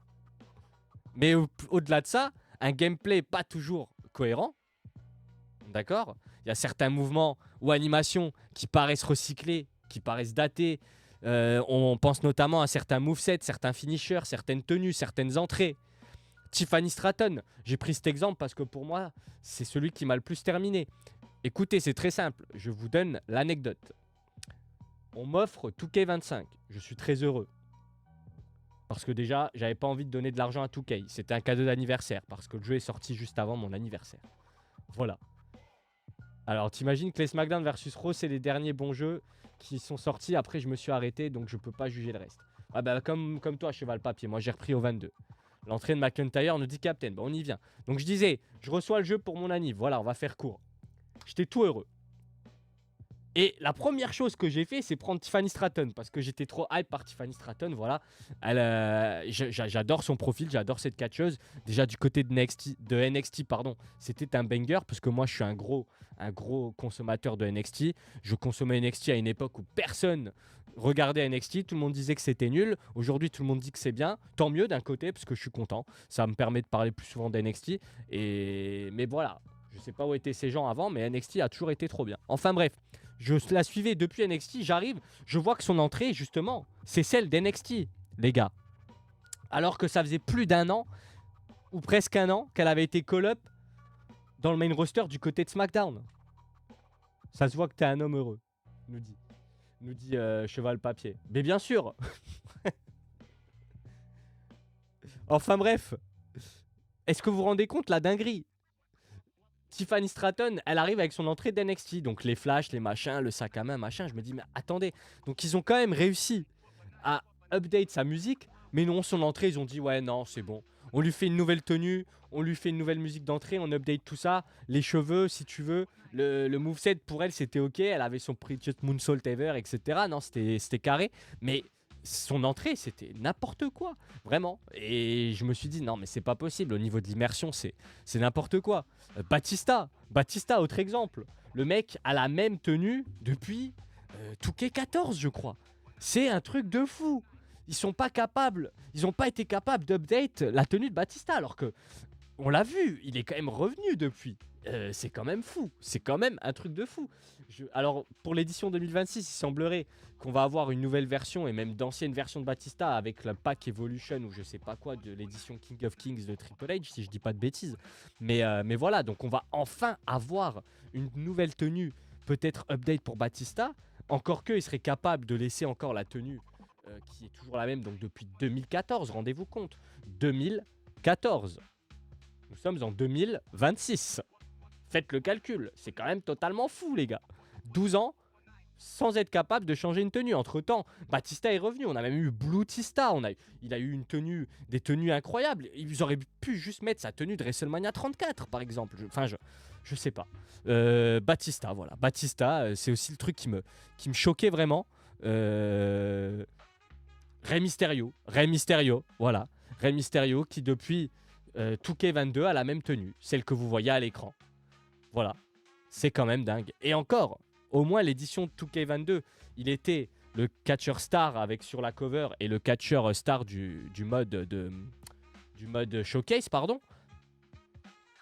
Mais au-delà de ça, un gameplay pas toujours cohérent. D'accord? Il y a certains mouvements ou animations qui paraissent recyclés, qui paraissent datés. On pense notamment à certains movesets, certains finishers, certaines tenues, certaines entrées. Tiffany Stratton, j'ai pris cet exemple parce que pour moi, c'est celui qui m'a le plus terminé. Écoutez, c'est très simple, je vous donne l'anecdote. On m'offre 2K25, je suis très heureux. Parce que déjà, j'avais pas envie de donner de l'argent à 2K. C'était un cadeau d'anniversaire parce que le jeu est sorti juste avant mon anniversaire. Voilà. Alors, t'imagines que les SmackDown vs Raw, c'est les derniers bons jeux qui sont sortis. Après, je me suis arrêté, donc je peux pas juger le reste. Ah bah comme toi, cheval papier, moi j'ai repris au 22. L'entrée de McIntyre nous dit Captain, bah on y vient. Donc je disais, je reçois le jeu pour mon anniv, voilà, on va faire court. J'étais tout heureux. Et la première chose que j'ai fait, c'est prendre Tiffany Stratton parce que j'étais trop hype par Tiffany Stratton. Voilà, j'adore son profil, j'adore cette catcheuse. Déjà du côté de NXT, pardon, c'était un banger parce que moi je suis un gros consommateur de NXT. Je consommais NXT à une époque où personne regardait NXT, tout le monde disait que c'était nul. Aujourd'hui, tout le monde dit que c'est bien. Tant mieux d'un côté parce que je suis content. Ça me permet de parler plus souvent d'NXT. Mais voilà, je sais pas où étaient ces gens avant, mais NXT a toujours été trop bien. Enfin bref. Je la suivais depuis NXT, j'arrive, je vois que son entrée, justement, c'est celle d'NXT, les gars. Alors que ça faisait plus d'un an, ou presque un an, qu'elle avait été call-up dans le main roster du côté de SmackDown. Ça se voit que t'es un homme heureux, nous dit Cheval Papier. Mais bien sûr. Enfin bref, est-ce que vous vous rendez compte la dinguerie? Tiffany Stratton, elle arrive avec son entrée d'NXT, donc les flashs, les machins, le sac à main, machin. Je me dis, mais attendez, donc ils ont quand même réussi à update sa musique, mais non, son entrée, ils ont dit, ouais, non, c'est bon. On lui fait une nouvelle tenue, on lui fait une nouvelle musique d'entrée, on update tout ça, les cheveux, si tu veux. Le moveset, pour elle, c'était ok, elle avait son Prettiest Moonsault Ever, etc. Non, c'était carré, mais son entrée, c'était n'importe quoi, vraiment. Et je me suis dit, non, mais c'est pas possible, au niveau de l'immersion, c'est n'importe quoi. Batista, autre exemple. Le mec a la même tenue depuis 2K14, je crois. C'est un truc de fou. Ils sont pas capables, ils ont pas été capables d'update la tenue de Batista, alors que on l'a vu, il est quand même revenu depuis. C'est quand même fou, c'est quand même un truc de fou. Alors pour l'édition 2026, il semblerait qu'on va avoir une nouvelle version et même d'anciennes versions de Batista avec le pack Evolution ou je sais pas quoi de l'édition King of Kings de Triple H si je dis pas de bêtises. Mais voilà, donc on va enfin avoir une nouvelle tenue, peut-être update pour Batista. Encore que il serait capable de laisser encore la tenue qui est toujours la même donc depuis 2014, rendez-vous compte. 2014. Nous sommes en 2026. Faites le calcul, c'est quand même totalement fou les gars. 12 ans sans être capable de changer une tenue. Entre temps, Batista est revenu. On a même eu Bluetista. Il a eu des tenues incroyables. Ils auraient pu juste mettre sa tenue de WrestleMania 34, par exemple. Je sais pas. Batista, voilà. Batista, c'est aussi le truc qui me choquait vraiment. Rey Mysterio, voilà. Rey Mysterio qui depuis 2K22 a la même tenue, celle que vous voyez à l'écran. Voilà, c'est quand même dingue. Et encore, au moins l'édition 2K22, il était le catcher star avec sur la cover et le catcher star du mode showcase, pardon.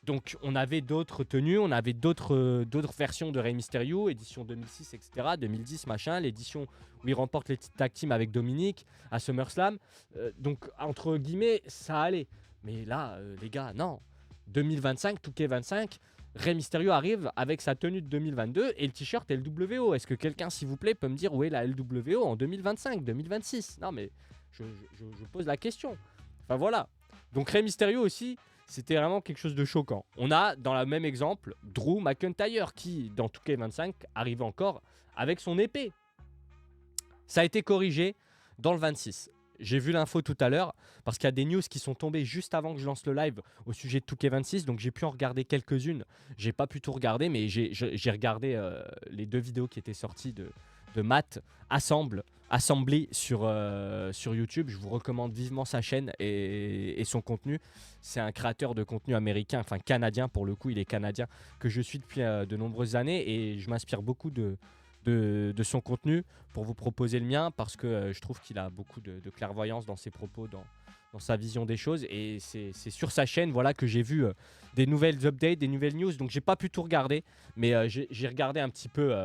Donc on avait d'autres tenues, on avait d'autres versions de Rey Mysterio, édition 2006, etc., 2010, machin, l'édition où il remporte les tag teams avec Dominique à SummerSlam. Donc entre guillemets, ça allait. Mais là, les gars, non. 2025, 2K25, Rey Mysterio arrive avec sa tenue de 2022 et le t-shirt LWO. Est-ce que quelqu'un, s'il vous plaît, peut me dire où est la LWO en 2025, 2026? Non, mais je pose la question. Enfin voilà. Donc Rey Mysterio aussi, c'était vraiment quelque chose de choquant. On a, dans le même exemple, Drew McIntyre qui, dans 2K25, arrive encore avec son épée. Ça a été corrigé dans le 26. J'ai vu l'info tout à l'heure parce qu'il y a des news qui sont tombées juste avant que je lance le live au sujet de 2K26. Donc j'ai pu en regarder quelques-unes. J'ai pas pu tout regarder, mais j'ai regardé les 2 vidéos qui étaient sorties de Matt assemblées sur YouTube. Je vous recommande vivement sa chaîne et son contenu. C'est un créateur de contenu américain, enfin canadien pour le coup, il est canadien, que je suis depuis de nombreuses années et je m'inspire beaucoup de son contenu pour vous proposer le mien parce que je trouve qu'il a beaucoup de clairvoyance dans ses propos, dans sa vision des choses et c'est sur sa chaîne voilà, que j'ai vu des nouvelles updates, des nouvelles news, donc j'ai pas pu tout regarder mais j'ai regardé un petit peu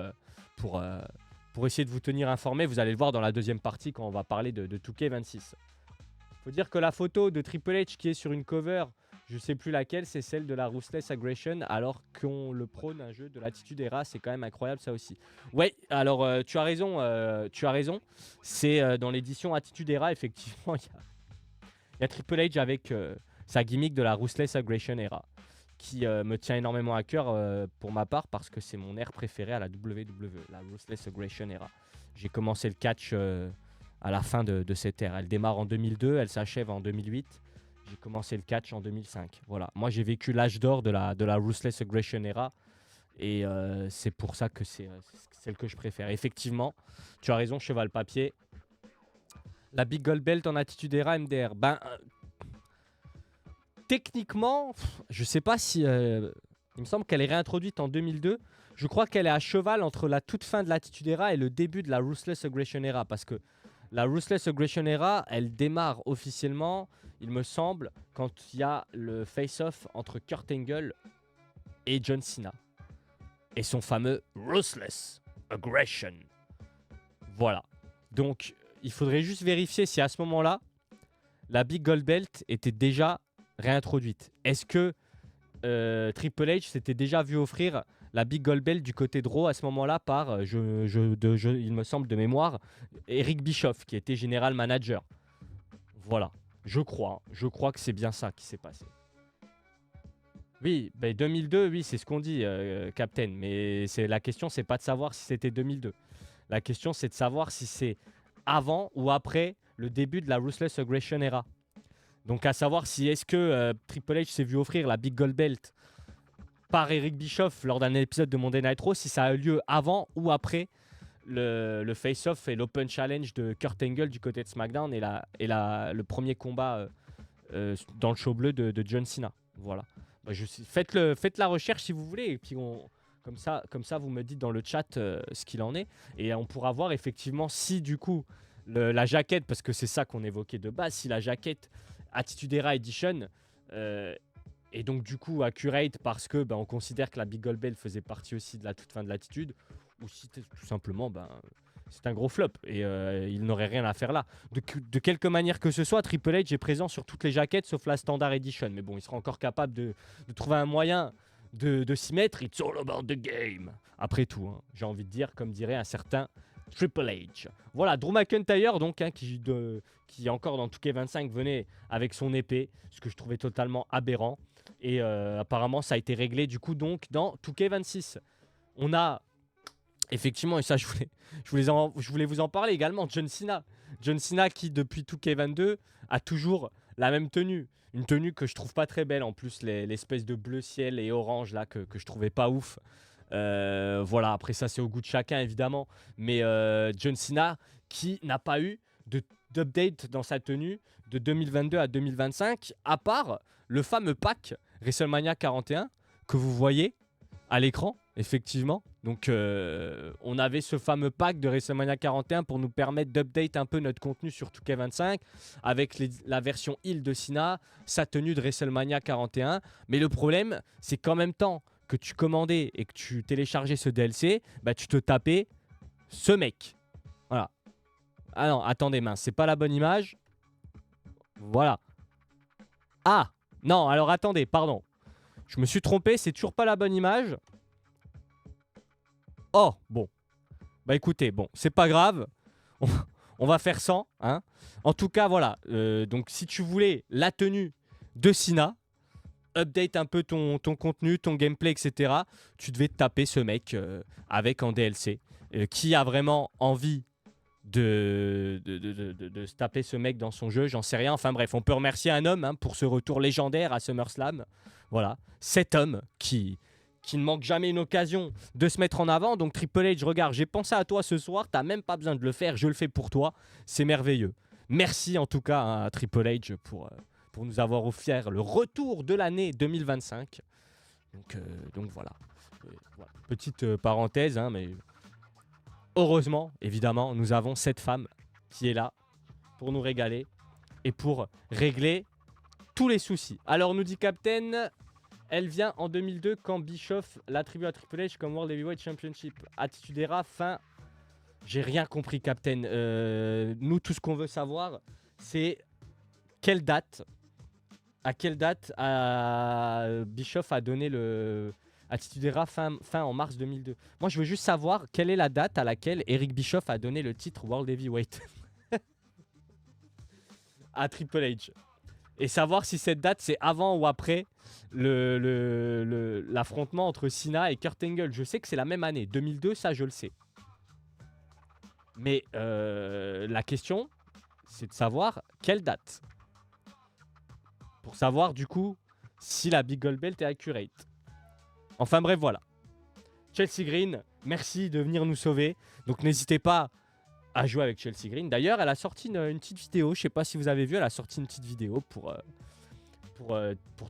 pour essayer de vous tenir informé. Vous allez le voir dans la deuxième partie quand on va parler de 2K26. Faut dire que la photo de Triple H qui est sur une cover, je sais plus laquelle, c'est celle de la Ruthless Aggression, alors qu'on le prône un jeu de l'Attitude Era, c'est quand même incroyable ça aussi. Ouais, alors tu as raison. C'est dans l'édition Attitude Era, effectivement, il y a Triple H avec sa gimmick de la Ruthless Aggression Era, qui me tient énormément à cœur pour ma part, parce que c'est mon ère préférée à la WWE, la Ruthless Aggression Era. J'ai commencé le catch à la fin de cette ère. Elle démarre en 2002, elle s'achève en 2008. J'ai commencé le catch en 2005. Voilà. Moi, j'ai vécu l'âge d'or de la Ruthless Aggression Era. Et c'est pour ça que c'est celle que je préfère. Effectivement, tu as raison, cheval papier. La Big Gold Belt en Attitude Era MDR. Techniquement, je sais pas si... il me semble qu'elle est réintroduite en 2002. Je crois qu'elle est à cheval entre la toute fin de l'Attitude Era et le début de la Ruthless Aggression Era. Parce que la Ruthless Aggression Era, elle démarre officiellement, il me semble, quand il y a le face-off entre Kurt Angle et John Cena. Et son fameux Ruthless Aggression. Voilà. Donc, il faudrait juste vérifier si à ce moment-là, la Big Gold Belt était déjà réintroduite. Est-ce que Triple H s'était déjà vu offrir la Big Gold Belt du côté de Raw à ce moment-là par, il me semble de mémoire, Eric Bischoff, qui était General Manager. Voilà. Je crois que c'est bien ça qui s'est passé. Oui, 2002, oui, c'est ce qu'on dit, Captain. Mais la question, c'est pas de savoir si c'était 2002. La question, c'est de savoir si c'est avant ou après le début de la Ruthless Aggression Era. Donc, à savoir si est-ce que Triple H s'est vu offrir la Big Gold Belt par Eric Bischoff lors d'un épisode de Monday Night Raw, si ça a eu lieu avant ou après le face-off et l'Open Challenge de Kurt Angle du côté de SmackDown et le premier combat dans le show bleu de John Cena. Voilà. Faites la recherche si vous voulez, et puis comme ça, vous me dites dans le chat ce qu'il en est. Et on pourra voir effectivement si du coup, la jaquette, parce que c'est ça qu'on évoquait de base, si la jaquette Attitude Era Edition est donc du coup accurate parce que on considère que la Big Gold Belt faisait partie aussi de la toute fin de l'attitude, ou si tout simplement c'est un gros flop et il n'aurait rien à faire là. De quelque manière que ce soit, Triple H est présent sur toutes les jaquettes sauf la Standard Edition. Mais bon, il sera encore capable de trouver un moyen de s'y mettre. It's all about the game. Après tout, hein, j'ai envie de dire, comme dirait un certain Triple H. Voilà, Drew McIntyre, donc, qui encore dans 2K25 venait avec son épée, ce que je trouvais totalement aberrant. Et apparemment, ça a été réglé du coup donc dans 2K26. On a effectivement, et ça je voulais vous en parler également, John Cena. John Cena qui depuis 2K22 a toujours la même tenue. Une tenue que je trouve pas très belle en plus, l'espèce de bleu ciel et orange là que je trouvais pas ouf. Voilà, après ça c'est au goût de chacun évidemment. Mais John Cena qui n'a pas eu d'update dans sa tenue de 2022 à 2025, à part le fameux pack WrestleMania 41 que vous voyez à l'écran, effectivement. Donc, on avait ce fameux pack de WrestleMania 41 pour nous permettre d'update un peu notre contenu sur 2K25 avec la version Heel de Cena, sa tenue de WrestleMania 41. Mais le problème, c'est qu'en même temps que tu commandais et que tu téléchargeais ce DLC, tu te tapais ce mec. Voilà. Ah non, attendez, mince, c'est pas la bonne image. Voilà. Ah non, alors attendez, pardon. Je me suis trompé, c'est toujours pas la bonne image. Oh, bon. Écoutez, bon, c'est pas grave. On va faire sans. Hein. En tout cas, voilà. Donc, si tu voulais la tenue de Cena, update un peu ton contenu, ton gameplay, etc., tu devais te taper ce mec avec en DLC. Qui a vraiment envie de se taper ce mec dans son jeu, j'en sais rien. Enfin bref, on peut remercier un homme pour ce retour légendaire à SummerSlam. Voilà, cet homme qui ne manque jamais une occasion de se mettre en avant. Donc Triple H, regarde, j'ai pensé à toi ce soir, t'as même pas besoin de le faire, je le fais pour toi. C'est merveilleux. Merci en tout cas à Triple H pour nous avoir offert le retour de l'année 2025. Donc voilà. Voilà. Petite parenthèse, mais heureusement, évidemment, nous avons cette femme qui est là pour nous régaler et pour régler tous les soucis. Alors, nous dit Captain, elle vient en 2002 quand Bischoff l'attribue à Triple H comme World Heavyweight Championship. Attitude Era, fin. J'ai rien compris, Captain. Nous, tout ce qu'on veut savoir, c'est à quelle date Bischoff a donné le Attitude Era fin en mars 2002. Moi, je veux juste savoir quelle est la date à laquelle Eric Bischoff a donné le titre World Heavyweight à Triple H. Et savoir si cette date, c'est avant ou après l'affrontement entre Cena et Kurt Angle. Je sais que c'est la même année. 2002, ça, je le sais. Mais la question, c'est de savoir quelle date. Pour savoir du coup si la Big Gold Belt est accurate. Enfin bref, voilà. Chelsea Green, merci de venir nous sauver. Donc n'hésitez pas à jouer avec Chelsea Green. D'ailleurs, elle a sorti une petite vidéo. Je sais pas si vous avez vu, elle a sorti une petite vidéo pour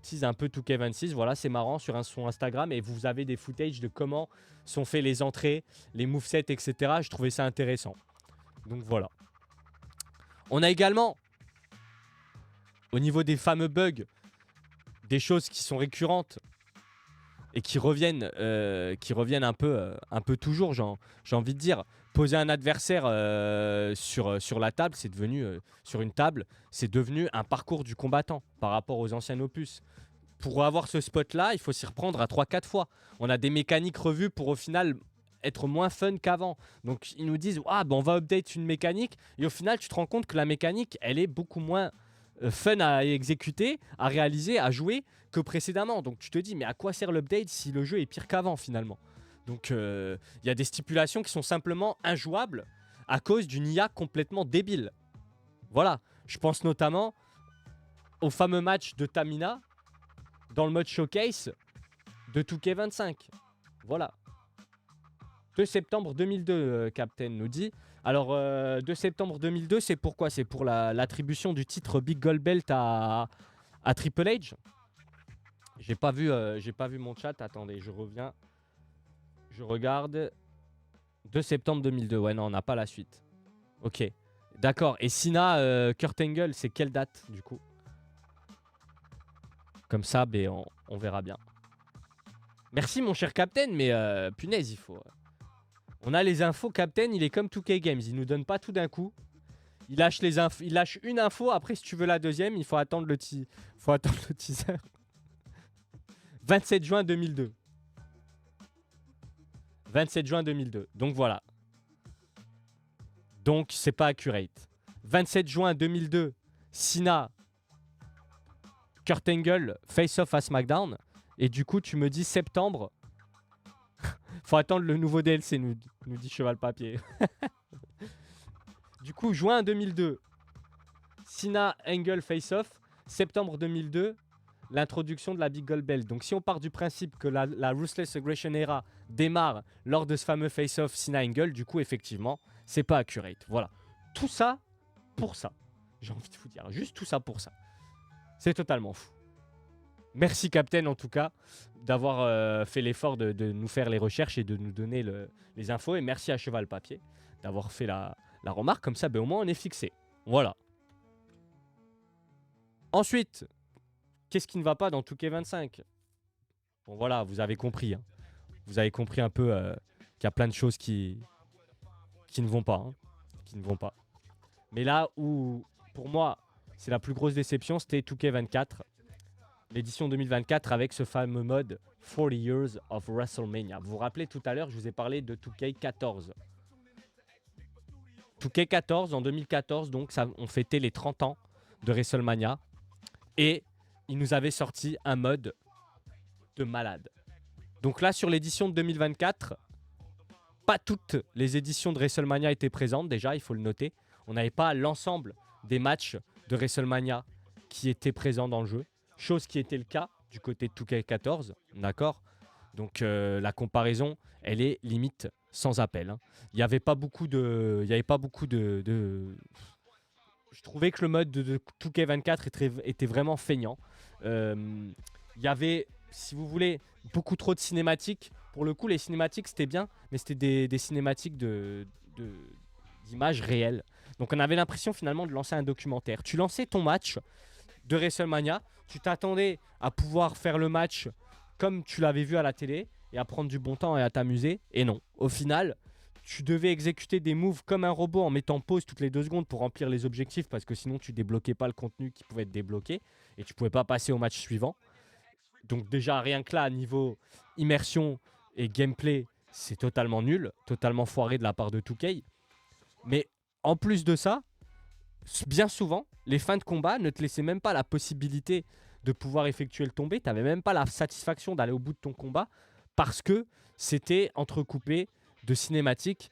tease un peu 2K26. Voilà, c'est marrant sur son Instagram. Et vous avez des footages de comment sont faits les entrées, les movesets, etc. Je trouvais ça intéressant. Donc voilà. On a également, au niveau des fameux bugs, des choses qui sont récurrentes et qui reviennent un peu toujours, j'ai envie de dire. Poser un adversaire sur la table, c'est devenu, sur une table, c'est devenu un parcours du combattant par rapport aux anciens opus. Pour avoir ce spot-là, il faut s'y reprendre à 3-4 fois. On a des mécaniques revues pour au final être moins fun qu'avant. Donc ils nous disent, ah, ben on va update une mécanique, et au final tu te rends compte que la mécanique, elle est beaucoup moins fun à exécuter, à réaliser, à jouer que précédemment. Donc tu te dis, mais à quoi sert l'update si le jeu est pire qu'avant finalement? Donc il y a des stipulations qui sont simplement injouables à cause d'une IA complètement débile. Voilà, je pense notamment au fameux match de Tamina dans le mode showcase de 2K25. Voilà. 2 septembre 2002, Captain nous dit. Alors, 2 septembre 2002, c'est pourquoi? C'est pour l'attribution du titre Big Gold Belt à Triple H. J'ai pas vu mon chat. Attendez, je reviens. Je regarde. 2 septembre 2002. Ouais, non, on n'a pas la suite. Ok. D'accord. Et Cena, Kurt Angle, c'est quelle date, du coup? Comme ça, ben, on verra bien. Merci, mon cher Captain, mais punaise, il faut... On a les infos, Captain, il est comme 2K Games. Il nous donne pas tout d'un coup. Il lâche une info. Après, si tu veux la deuxième, il faut attendre le teaser. 27 juin 2002. 27 juin 2002. Donc voilà. Donc c'est pas accurate. 27 juin 2002. Cena, Kurt Angle, face-off à SmackDown. Et du coup, tu me dis septembre. Faut attendre le nouveau DLC, nous dit Cheval Papier. Du coup, juin 2002, Cena, Angle, face-off. Septembre 2002, l'introduction de la Big Gold Belt. Donc si on part du principe que la Ruthless Aggression Era démarre lors de ce fameux face-off Cena-Angle, du coup, effectivement, c'est pas accurate. Voilà. Tout ça pour ça. J'ai envie de vous dire. Juste tout ça pour ça. C'est totalement fou. Merci Captain en tout cas d'avoir fait l'effort de nous faire les recherches et de nous donner les infos. Et merci à Cheval Papier d'avoir fait la remarque. Comme ça, ben, au moins on est fixé. Voilà. Ensuite, qu'est-ce qui ne va pas dans 2K25? Bon voilà, vous avez compris. Hein. Vous avez compris un peu qu'il y a plein de choses qui ne vont pas. Hein. Qui ne vont pas. Mais là où, pour moi, c'est la plus grosse déception, c'était 2K24. L'édition 2024 avec ce fameux mode 40 Years of WrestleMania. Vous vous rappelez tout à l'heure, je vous ai parlé de 2K14. 2K14, en 2014, donc ça, on fêtait les 30 ans de WrestleMania. Et ils nous avaient sorti un mode de malade. Donc là, sur l'édition de 2024, pas toutes les éditions de WrestleMania étaient présentes. Déjà, il faut le noter. On n'avait pas l'ensemble des matchs de WrestleMania qui étaient présents dans le jeu. Chose qui était le cas du côté de 2K14, d'accord? Donc la comparaison, elle est limite sans appel. Hein. Il n'y avait pas beaucoup de... Je trouvais que le mode de 2K24 était vraiment feignant. Il y avait, si vous voulez, beaucoup trop de cinématiques. Pour le coup, les cinématiques, c'était bien, mais c'était des cinématiques d'images réelles. Donc on avait l'impression finalement de lancer un documentaire. Tu lançais ton match de WrestleMania, tu t'attendais à pouvoir faire le match comme tu l'avais vu à la télé et à prendre du bon temps et à t'amuser. Et non, au final, tu devais exécuter des moves comme un robot en mettant pause toutes les 2 secondes pour remplir les objectifs parce que sinon tu débloquais pas le contenu qui pouvait être débloqué et tu pouvais pas passer au match suivant. Donc déjà rien que là, niveau immersion et gameplay, c'est totalement nul, totalement foiré de la part de 2K. Mais en plus de ça, bien souvent, les fins de combat ne te laissaient même pas la possibilité de pouvoir effectuer le tombé. Tu n'avais même pas la satisfaction d'aller au bout de ton combat parce que c'était entrecoupé de cinématiques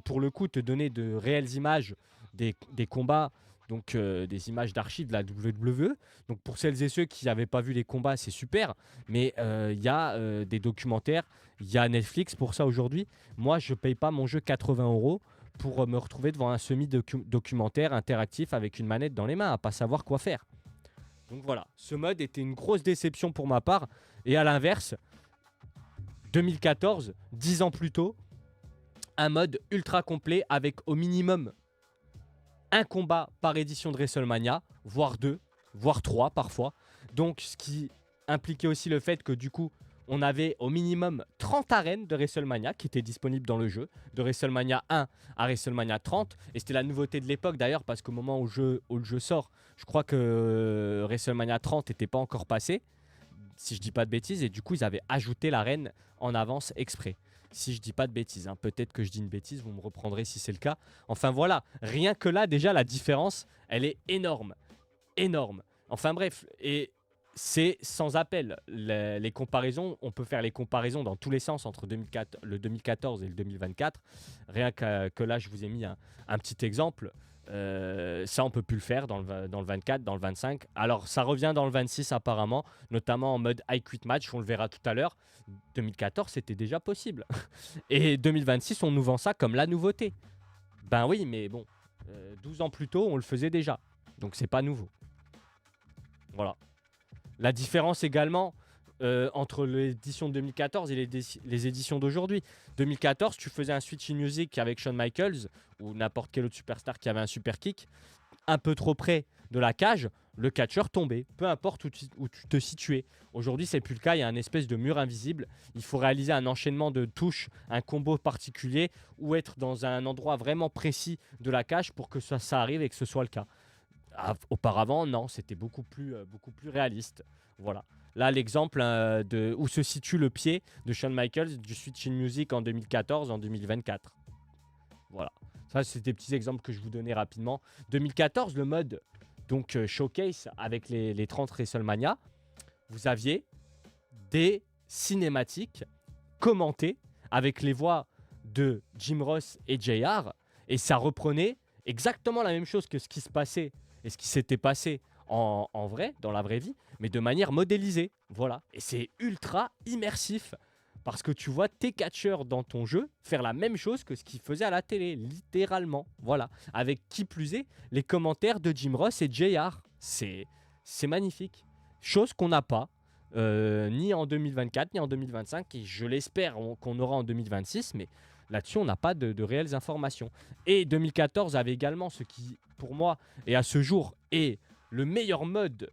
pour le coup, te donnait de réelles images des combats, donc des images d'archives de la WWE. Donc pour celles et ceux qui n'avaient pas vu les combats, c'est super. Mais il y a des documentaires, il y a Netflix pour ça aujourd'hui. Moi, je ne paye pas mon jeu 80 € pour me retrouver devant un semi-documentaire interactif avec une manette dans les mains, à pas savoir quoi faire. Donc voilà, ce mode était une grosse déception pour ma part. Et à l'inverse, 2014, 10 ans plus tôt, un mode ultra complet avec au minimum un combat par édition de WrestleMania, voire 2, voire 3 parfois. Donc ce qui impliquait aussi le fait que du coup, on avait au minimum 30 arènes de WrestleMania qui étaient disponibles dans le jeu, de WrestleMania 1 à WrestleMania 30. Et c'était la nouveauté de l'époque d'ailleurs, parce qu'au moment où le jeu sort, je crois que WrestleMania 30 n'était pas encore passé, si je dis pas de bêtises. Et du coup, ils avaient ajouté l'arène en avance exprès. Si je dis pas de bêtises, hein. Peut-être que je dis une bêtise, vous me reprendrez si c'est le cas. Enfin voilà, rien que là, déjà, la différence, elle est énorme. Énorme. Enfin bref, et c'est sans appel. Les comparaisons, on peut faire les comparaisons dans tous les sens entre le 2014 et le 2024. Rien que là, je vous ai mis un petit exemple. Ça, on peut plus le faire dans le 24, dans le 25. Alors, ça revient dans le 26 apparemment, notamment en mode I Quit Match, on le verra tout à l'heure. 2014, c'était déjà possible. Et 2026, on nous vend ça comme la nouveauté. Ben oui, mais bon, 12 ans plus tôt, on le faisait déjà. Donc, c'est pas nouveau. Voilà. La différence également entre l'édition de 2014 et les éditions d'aujourd'hui. 2014, tu faisais un Switch in Music avec Shawn Michaels ou n'importe quel autre superstar qui avait un super kick. Un peu trop près de la cage, le catcheur tombait, peu importe où tu te situais. Aujourd'hui, c'est plus le cas, il y a un espèce de mur invisible. Il faut réaliser un enchaînement de touches, un combo particulier ou être dans un endroit vraiment précis de la cage pour que ça arrive et que ce soit le cas. Auparavant, non, c'était beaucoup plus réaliste. Voilà. Là, l'exemple de où se situe le pied de Shawn Michaels du Switch in Music en 2014, en 2024. Voilà. Ça, c'est des petits exemples que je vous donnais rapidement. 2014, le mode donc showcase avec les 30 WrestleMania, vous aviez des cinématiques commentées avec les voix de Jim Ross et JR, et ça reprenait exactement la même chose que ce qui se passait et ce qui s'était passé en vrai, dans la vraie vie, mais de manière modélisée. Voilà. Et c'est ultra immersif. Parce que tu vois tes catcheurs dans ton jeu faire la même chose que ce qu'ils faisaient à la télé, littéralement. Voilà. Avec qui plus est, les commentaires de Jim Ross et JR. C'est magnifique. Chose qu'on n'a pas, ni en 2024, ni en 2025. Et je l'espère qu'on aura en 2026, mais là-dessus, on n'a pas de réelles informations. Et 2014 avait également ce qui, pour moi, et à ce jour, est le meilleur mode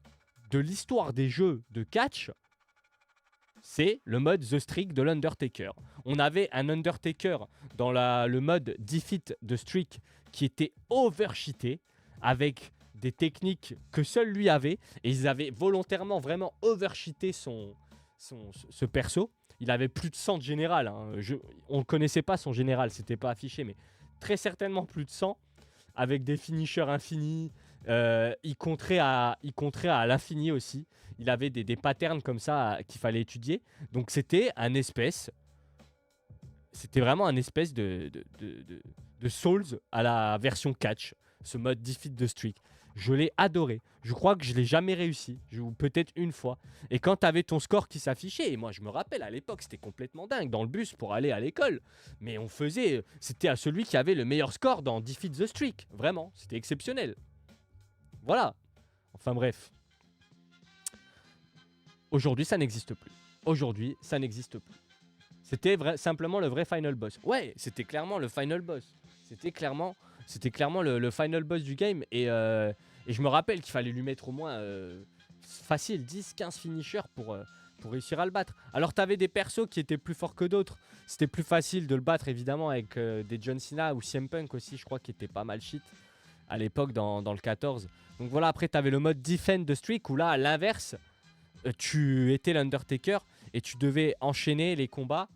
de l'histoire des jeux de catch. C'est le mode The Streak de l'Undertaker. On avait un Undertaker dans le mode Defeat the Streak qui était overcheaté avec des techniques que seul lui avait. Et ils avaient volontairement vraiment overcheaté ce perso. Il avait plus de 100 de général. Hein. On ne connaissait pas son général, c'était pas affiché, mais très certainement plus de 100 avec des finishers infinis. Il compterait à l'infini aussi. Il avait des patterns comme ça qu'il fallait étudier. Donc c'était vraiment un espèce de Souls à la version catch, ce mode Defeat the Streak. Je l'ai adoré. Je crois que je l'ai jamais réussi, ou peut-être une fois. Et quand tu avais ton score qui s'affichait, et moi je me rappelle à l'époque, c'était complètement dingue dans le bus pour aller à l'école. Mais c'était à celui qui avait le meilleur score dans Defeat the Streak. Vraiment, c'était exceptionnel. Voilà. Enfin bref. Aujourd'hui, ça n'existe plus. C'était simplement le vrai final boss. Ouais, c'était clairement le final boss. C'était clairement le final boss du game. Et je me rappelle qu'il fallait lui mettre au moins facile 10-15 finishers pour réussir à le battre. Alors t'avais des persos qui étaient plus forts que d'autres. C'était plus facile de le battre évidemment avec des John Cena ou CM Punk aussi, je crois, qui était pas mal shit à l'époque dans le 14. Donc voilà, après t'avais le mode Defend the Streak où là, à l'inverse, tu étais l'Undertaker et tu devais enchaîner les combats.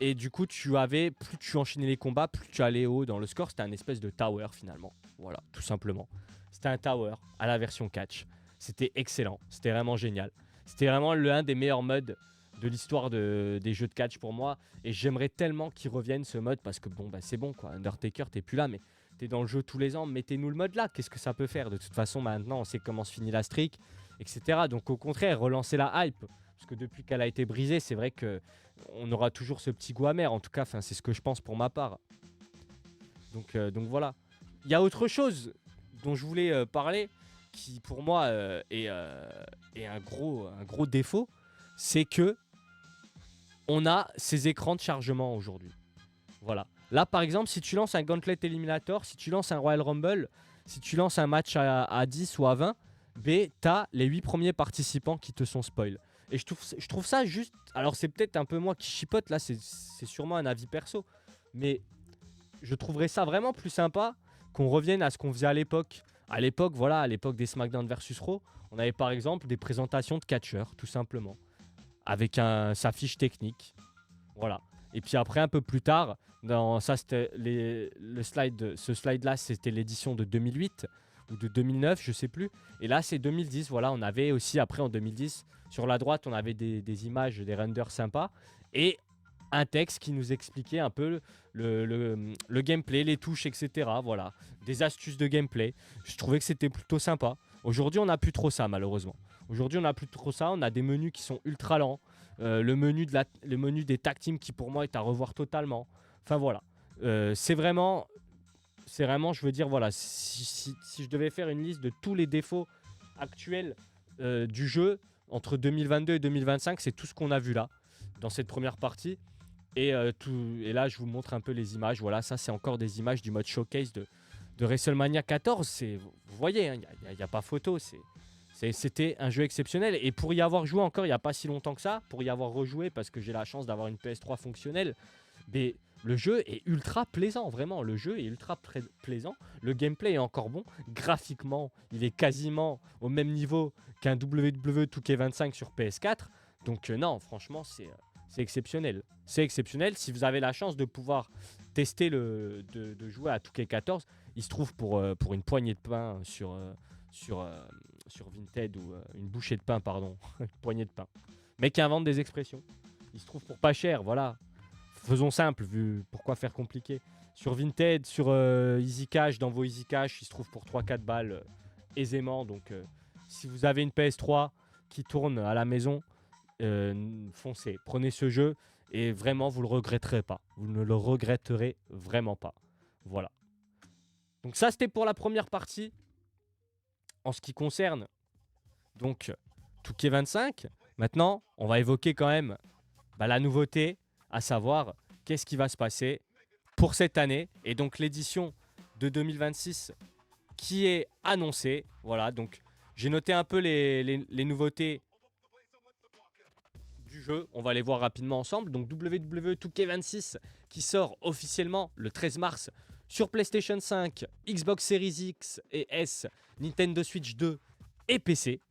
Et du coup, plus tu enchaînais les combats, plus tu allais haut dans le score. C'était un espèce de tower finalement. Voilà, tout simplement. C'était un tower à la version catch. C'était excellent. C'était vraiment génial. C'était vraiment l'un des meilleurs modes de l'histoire des jeux de catch pour moi. Et j'aimerais tellement qu'il revienne ce mode parce que bon, bah, c'est bon quoi. Undertaker, t'es plus là, mais t'es dans le jeu tous les ans. Mettez-nous le mode là. Qu'est-ce que ça peut faire? De toute façon, maintenant, on sait comment se finit la streak, etc. Donc au contraire, relancer la hype. Parce que depuis qu'elle a été brisée, c'est vrai que on aura toujours ce petit goût amer. En tout cas, c'est ce que je pense pour ma part. Donc voilà. Il y a autre chose dont je voulais parler qui pour moi est un gros défaut. C'est que on a ces écrans de chargement aujourd'hui. Voilà. Là, par exemple, si tu lances un Gauntlet Eliminator, si tu lances un Royal Rumble, si tu lances un match à 10 ou à 20, t'as les 8 premiers participants qui te sont spoil. Et je trouve ça juste... Alors, c'est peut-être un peu moi qui chipote, là, c'est sûrement un avis perso. Mais je trouverais ça vraiment plus sympa qu'on revienne à ce qu'on faisait à l'époque. À l'époque, voilà, à l'époque des SmackDown versus Raw, on avait par exemple des présentations de catcheurs, tout simplement, avec sa fiche technique. Voilà. Et puis après, un peu plus tard, ça c'était ce slide-là, c'était l'édition de 2008 ou de 2009, je sais plus. Et là, c'est 2010. Voilà, on avait aussi après en 2010, sur la droite, on avait des images, des renders sympas et un texte qui nous expliquait un peu le gameplay, les touches, etc. Voilà, des astuces de gameplay. Je trouvais que c'était plutôt sympa. Aujourd'hui, on n'a plus trop ça, malheureusement. Aujourd'hui, on n'a plus trop ça. On a des menus qui sont ultra lents. Le menu des tag teams qui, pour moi, est à revoir totalement. Enfin, voilà. C'est vraiment, je veux dire, voilà, si je devais faire une liste de tous les défauts actuels du jeu entre 2022 et 2025, c'est tout ce qu'on a vu là, dans cette première partie. Et là, je vous montre un peu les images. Voilà, ça, c'est encore des images du mode showcase de WrestleMania 14. Vous voyez, il n'y a pas photo. C'était un jeu exceptionnel. Et pour y avoir joué encore il n'y a pas si longtemps que ça, pour y avoir rejoué, parce que j'ai la chance d'avoir une PS3 fonctionnelle, mais le jeu est ultra plaisant. Vraiment, le jeu est ultra plaisant. Le gameplay est encore bon. Graphiquement, il est quasiment au même niveau qu'un WWE 2K25 sur PS4. Donc non, franchement, c'est exceptionnel. C'est exceptionnel. Si vous avez la chance de pouvoir tester de jouer à 2K14, il se trouve pour une poignée de pain sur Vinted ou une bouchée de pain, pardon. Une poignée de pain. Mec qui invente des expressions. Il se trouve pour pas cher, voilà. Faisons simple, vu pourquoi faire compliqué. Sur Vinted, sur Easy Cash, dans vos Easy Cash, il se trouve pour 3-4 balles aisément. Donc si vous avez une PS3 qui tourne à la maison, foncez, prenez ce jeu et vraiment vous le regretterez pas. Vous ne le regretterez vraiment pas. Voilà. Donc ça c'était pour la première partie. En ce qui concerne donc 2K25, maintenant on va évoquer quand même la nouveauté, à savoir qu'est-ce qui va se passer pour cette année et donc l'édition de 2026 qui est annoncée. Voilà, donc j'ai noté un peu les nouveautés du jeu. On va les voir rapidement ensemble. Donc WWE 2K26 qui sort officiellement le 13 mars sur PlayStation 5, Xbox Series X et S, Nintendo Switch 2 et PC.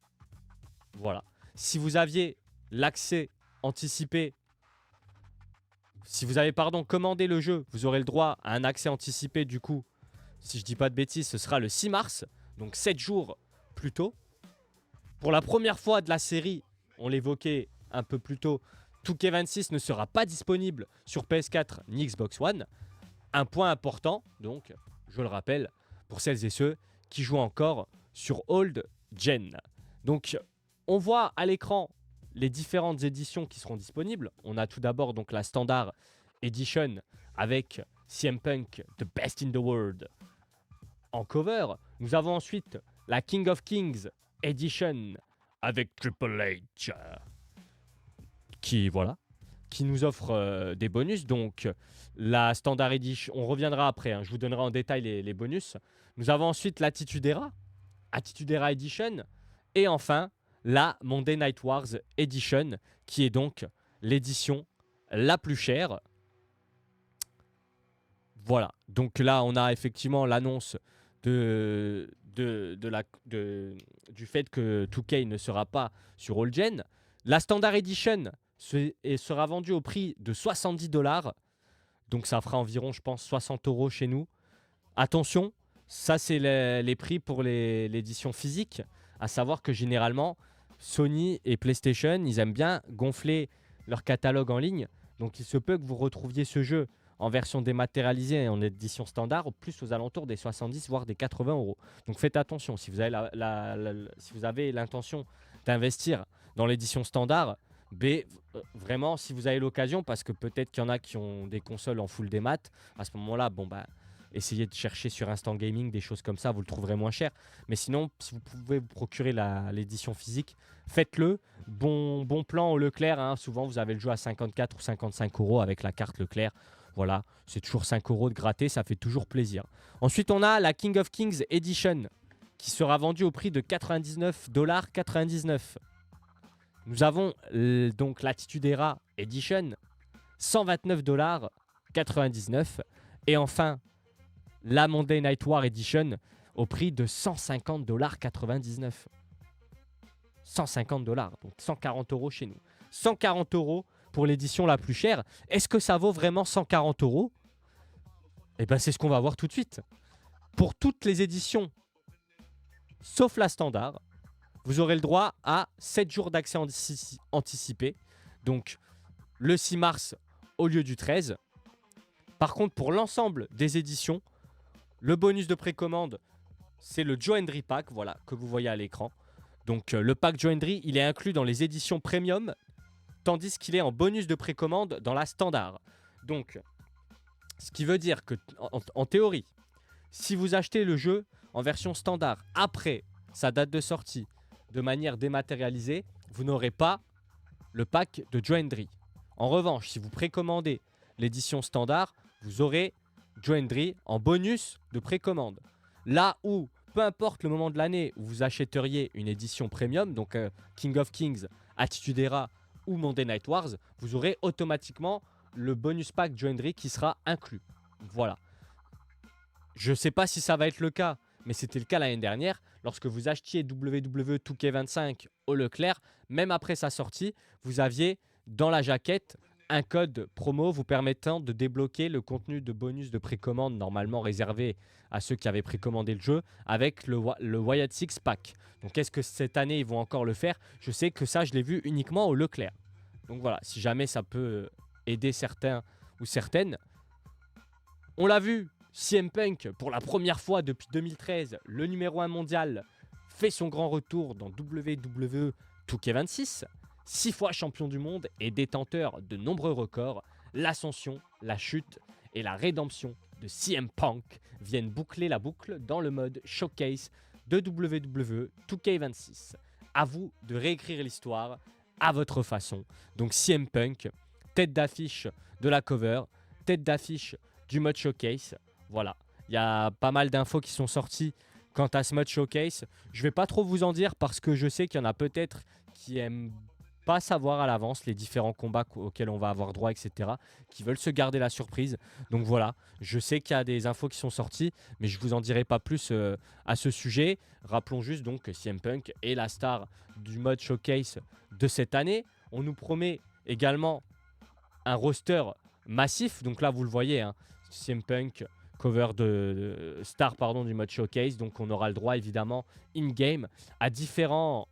Voilà. Si vous aviez l'accès anticipé, si vous avez commandé le jeu, vous aurez le droit à un accès anticipé du coup. Si je dis pas de bêtises, ce sera le 6 mars, donc 7 jours plus tôt. Pour la première fois de la série, on l'évoquait un peu plus tôt, 2K26 ne sera pas disponible sur PS4 ni Xbox One. Un point important, donc, je le rappelle, pour celles et ceux qui jouent encore sur Old Gen. Donc, on voit à l'écran les différentes éditions qui seront disponibles. On a tout d'abord donc la Standard Edition avec CM Punk, The Best in the World, en cover. Nous avons ensuite la King of Kings Edition avec Triple H qui nous offre des bonus. Donc la Standard Edition, on reviendra après, je vous donnerai en détail les bonus. Nous avons ensuite l'Attitude Era Edition et enfin la Monday Night Wars Edition qui est donc l'édition la plus chère. Voilà, donc là on a effectivement l'annonce du fait que 2K ne sera pas sur All Gen. La Standard Edition sera vendue au prix de 70$, donc ça fera environ, je pense, 60 € chez nous. Attention, ça c'est les prix pour l'édition physique, à savoir que généralement, Sony et PlayStation, ils aiment bien gonfler leur catalogue en ligne. Donc il se peut que vous retrouviez ce jeu en version dématérialisée et en édition standard, plus aux alentours des 70 voire des 80 euros. Donc faites attention, si vous avez si vous avez l'intention d'investir dans l'édition standard, vraiment si vous avez l'occasion, parce que peut-être qu'il y en a qui ont des consoles en full démat, à ce moment-là, bon bah essayez de chercher sur Instant Gaming des choses comme ça, vous le trouverez moins cher. Mais sinon, si vous pouvez vous procurer l'édition physique, faites-le. Bon plan au Leclerc, hein. Souvent vous avez le jeu à 54 ou 55 euros avec la carte Leclerc. Voilà, c'est toujours 5 euros de gratter, ça fait toujours plaisir. Ensuite, on a la King of Kings Edition qui sera vendue au prix de 99,99 $. Nous avons donc l'Attitude Era Edition, 129,99 $. Et enfin, la Monday Night War Edition au prix de 150,99 $. 150 $, donc 140 euros chez nous. 140 euros pour l'édition la plus chère. Est-ce que ça vaut vraiment 140 euros? Eh bien, c'est ce qu'on va voir tout de suite. Pour toutes les éditions, sauf la standard, vous aurez le droit à 7 jours d'accès anticipé. Donc, le 6 mars au lieu du 13. Par contre, pour l'ensemble des éditions, le bonus de précommande, c'est le Joendry Pack, voilà, que vous voyez à l'écran. Donc, le pack Joendry, il est inclus dans les éditions premium, tandis qu'il est en bonus de précommande dans la standard. Donc, ce qui veut dire que, en théorie, si vous achetez le jeu en version standard après sa date de sortie de manière dématérialisée, vous n'aurez pas le pack de Joendry. En revanche, si vous précommandez l'édition standard, vous aurez Joendry en bonus de précommande. Là où, peu importe le moment de l'année où vous achèteriez une édition premium, donc King of Kings, Attitude Era ou Monday Night Wars, vous aurez automatiquement le bonus pack Joendry qui sera inclus. Voilà. Je ne sais pas si ça va être le cas, mais c'était le cas l'année dernière. Lorsque vous achetiez WWE 2K25 au Leclerc, même après sa sortie, vous aviez dans la jaquette un code promo vous permettant de débloquer le contenu de bonus de précommande normalement réservé à ceux qui avaient précommandé le jeu avec le Wyatt Six Pack. Donc est-ce que cette année ils vont encore le faire? Je sais que ça je l'ai vu uniquement au Leclerc. Donc voilà, si jamais ça peut aider certains ou certaines. On l'a vu, CM Punk pour la première fois depuis 2013, le numéro 1 mondial, fait son grand retour dans WWE 2K26. 6 fois champion du monde et détenteur de nombreux records, l'ascension, la chute et la rédemption de CM Punk viennent boucler la boucle dans le mode showcase de WWE 2K26. À vous de réécrire l'histoire à votre façon. Donc CM Punk, tête d'affiche de la cover, tête d'affiche du mode showcase. Voilà, il y a pas mal d'infos qui sont sorties quant à ce mode showcase. Je ne vais pas trop vous en dire parce que je sais qu'il y en a peut-être qui aiment pas savoir à l'avance les différents combats auxquels on va avoir droit, etc., qui veulent se garder la surprise. Donc voilà, je sais qu'il y a des infos qui sont sorties, mais je vous en dirai pas plus à ce sujet. Rappelons juste donc que CM Punk est la star du mode showcase de cette année. On nous promet également un roster massif. Donc là, vous le voyez, hein, CM Punk, cover de star du mode showcase. Donc on aura le droit évidemment in-game à différentes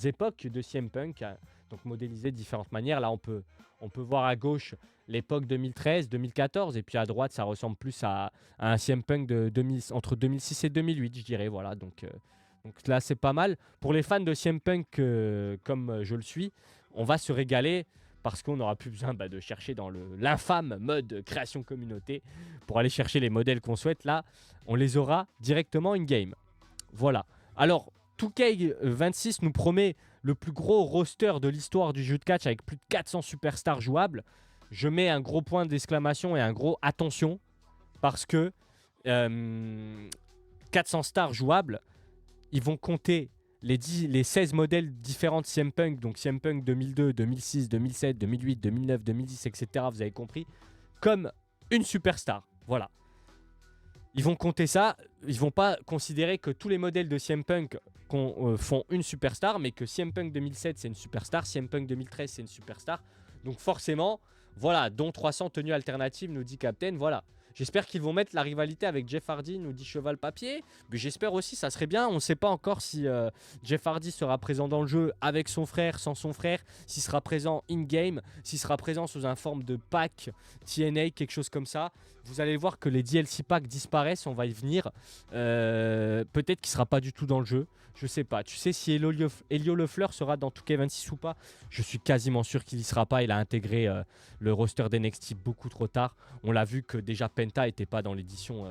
époques de CM Punk, donc modélisé de différentes manières. Là on peut voir à gauche l'époque 2013-2014 et puis à droite ça ressemble plus à un CM Punk entre 2006 et 2008 je dirais. Voilà, donc là c'est pas mal. Pour les fans de CM Punk comme je le suis, on va se régaler parce qu'on n'aura plus besoin de chercher dans l'infâme mode création communauté pour aller chercher les modèles qu'on souhaite. Là, on les aura directement in-game. Voilà. Alors, 2K26 nous promet le plus gros roster de l'histoire du jeu de catch avec plus de 400 superstars jouables. Je mets un gros point d'exclamation et un gros attention parce que 400 stars jouables, ils vont compter les 16 modèles différents de CM Punk, donc CM Punk 2002, 2006, 2007, 2008, 2009, 2010, etc. Vous avez compris, comme une superstar. Voilà. Ils vont compter ça. Ils vont pas considérer que tous les modèles de CM Punk font une superstar, mais que CM Punk 2007 c'est une superstar, CM Punk 2013 c'est une superstar. Donc forcément, voilà, dont 300 tenues alternatives, nous dit Captain. Voilà. J'espère qu'ils vont mettre la rivalité avec Jeff Hardy, nous dit Cheval Papier. Mais j'espère aussi, ça serait bien. On ne sait pas encore si Jeff Hardy sera présent dans le jeu avec son frère, sans son frère, s'il sera présent in-game, s'il sera présent sous une forme de pack TNA, quelque chose comme ça. Vous allez voir que les DLC packs disparaissent, on va y venir. Peut-être qu'il ne sera pas du tout dans le jeu. Je sais pas. Tu sais si Elio Lefleur sera dans 2K26 ou pas? Je suis quasiment sûr qu'il y sera pas. Il a intégré le roster d'NXT beaucoup trop tard. On l'a vu que déjà Penta n'était pas dans l'édition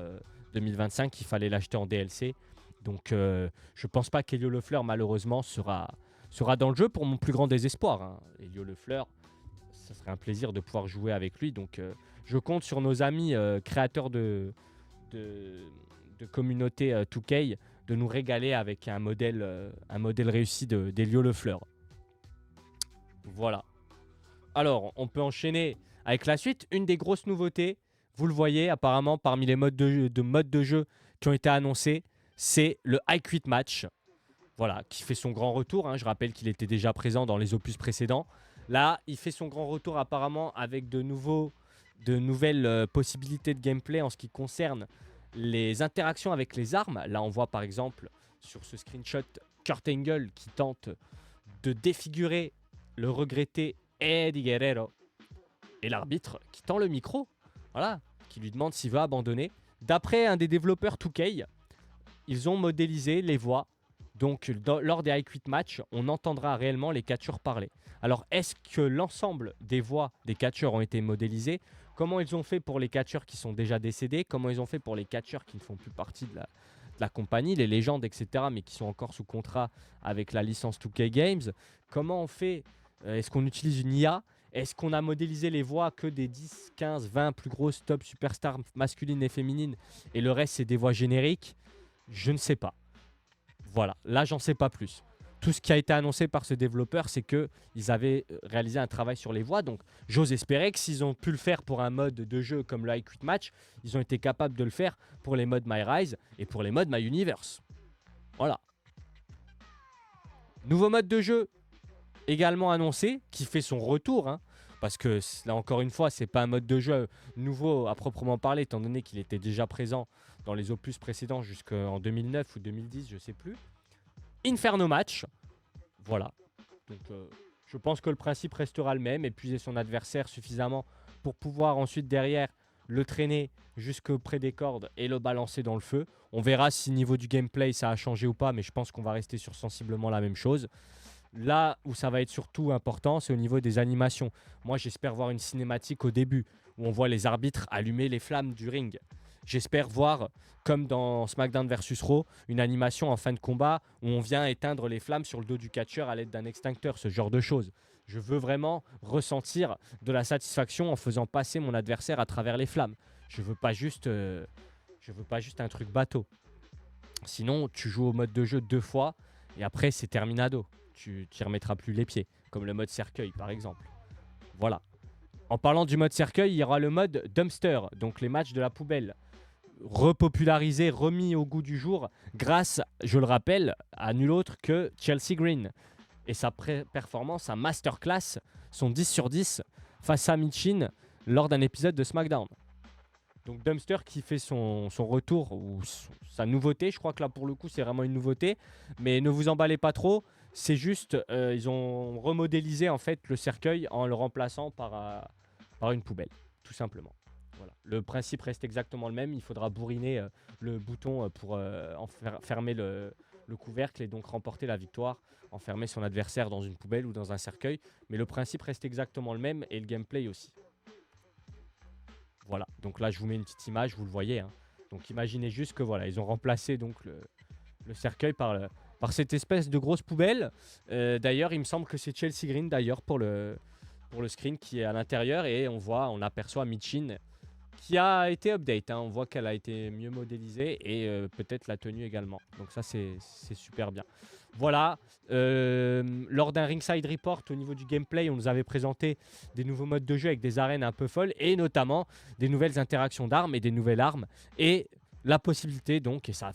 2025. Il fallait l'acheter en DLC. Donc je pense pas qu'Elio Lefleur malheureusement sera dans le jeu pour mon plus grand désespoir. Hein. Elio Lefleur, ça serait un plaisir de pouvoir jouer avec lui. Donc je compte sur nos amis créateurs de communauté 2K de nous régaler avec un modèle réussi d'Elio Lefleur. Voilà. Alors, on peut enchaîner avec la suite. Une des grosses nouveautés, vous le voyez apparemment parmi les modes de jeu qui ont été annoncés, c'est le I Quit Match. Voilà, qui fait son grand retour. Hein. Je rappelle qu'il était déjà présent dans les opus précédents. Là, il fait son grand retour apparemment avec de nouvelles possibilités de gameplay en ce qui concerne les interactions avec les armes. Là, on voit par exemple sur ce screenshot Kurt Angle qui tente de défigurer le regretté Eddie Guerrero. Et l'arbitre qui tend le micro, voilà, qui lui demande s'il veut abandonner. D'après un des développeurs 2K, ils ont modélisé les voix. Donc, lors des I Quit Match, on entendra réellement les catcheurs parler. Alors, est-ce que l'ensemble des voix des catcheurs ont été modélisées? Comment ils ont fait pour les catcheurs qui sont déjà décédés? Comment ils ont fait pour les catcheurs qui ne font plus partie de la compagnie, les légendes, etc., mais qui sont encore sous contrat avec la licence 2K Games? Comment on fait? Est-ce qu'on utilise une IA? Est-ce qu'on a modélisé les voix que des 10, 15, 20 plus grosses top superstars masculines et féminines et le reste, c'est des voix génériques? Je ne sais pas. Voilà, là, j'en sais pas plus. Tout ce qui a été annoncé par ce développeur, c'est qu'ils avaient réalisé un travail sur les voix. Donc, j'ose espérer que s'ils ont pu le faire pour un mode de jeu comme le I Quit Match, ils ont été capables de le faire pour les modes My Rise et pour les modes My Universe. Voilà. Nouveau mode de jeu également annoncé, qui fait son retour. Hein, parce que là, encore une fois, c'est pas un mode de jeu nouveau à proprement parler, étant donné qu'il était déjà présent dans les opus précédents jusqu'en 2009 ou 2010, je sais plus. Inferno Match, voilà. Donc, je pense que le principe restera le même, épuiser son adversaire suffisamment pour pouvoir ensuite derrière le traîner jusque près des cordes et le balancer dans le feu. On verra si niveau du gameplay ça a changé ou pas, mais je pense qu'on va rester sur sensiblement la même chose. Là où ça va être surtout important, c'est au niveau des animations. Moi, j'espère voir une cinématique au début, où on voit les arbitres allumer les flammes du ring. J'espère voir, comme dans SmackDown vs Raw, une animation en fin de combat où on vient éteindre les flammes sur le dos du catcheur à l'aide d'un extincteur, ce genre de choses. Je veux vraiment ressentir de la satisfaction en faisant passer mon adversaire à travers les flammes. Je veux pas juste un truc bateau. Sinon, tu joues au mode de jeu 2 fois et après, c'est terminado. Tu n'y remettras plus les pieds, comme le mode cercueil par exemple. Voilà. En parlant du mode cercueil, il y aura le mode dumpster, donc les matchs de la poubelle. Repopularisé, remis au goût du jour grâce, je le rappelle, à nul autre que Chelsea Green et sa performance, sa masterclass, son 10 sur 10 face à Michin lors d'un épisode de SmackDown. Donc Dumpster qui fait son retour, ou sa nouveauté, je crois que là pour le coup c'est vraiment une nouveauté, mais ne vous emballez pas trop, c'est juste, ils ont remodélisé en fait le cercueil en le remplaçant par une poubelle, tout simplement. Voilà. Le principe reste exactement le même. Il faudra bourriner le bouton pour fermer le couvercle et donc remporter la victoire, enfermer son adversaire dans une poubelle ou dans un cercueil. Mais le principe reste exactement le même et le gameplay aussi. Voilà. Donc là, je vous mets une petite image, vous le voyez. Hein. Donc imaginez juste que voilà, ils ont remplacé donc le cercueil par cette espèce de grosse poubelle. D'ailleurs, il me semble que c'est Chelsea Green d'ailleurs pour le screen qui est à l'intérieur et on aperçoit Michin qui a été update, hein. On voit qu'elle a été mieux modélisée et peut-être la tenue également. Donc ça, c'est super bien. Voilà, lors d'un Ringside Report au niveau du gameplay, on nous avait présenté des nouveaux modes de jeu avec des arènes un peu folles et notamment des nouvelles interactions d'armes et des nouvelles armes et la possibilité donc, et ça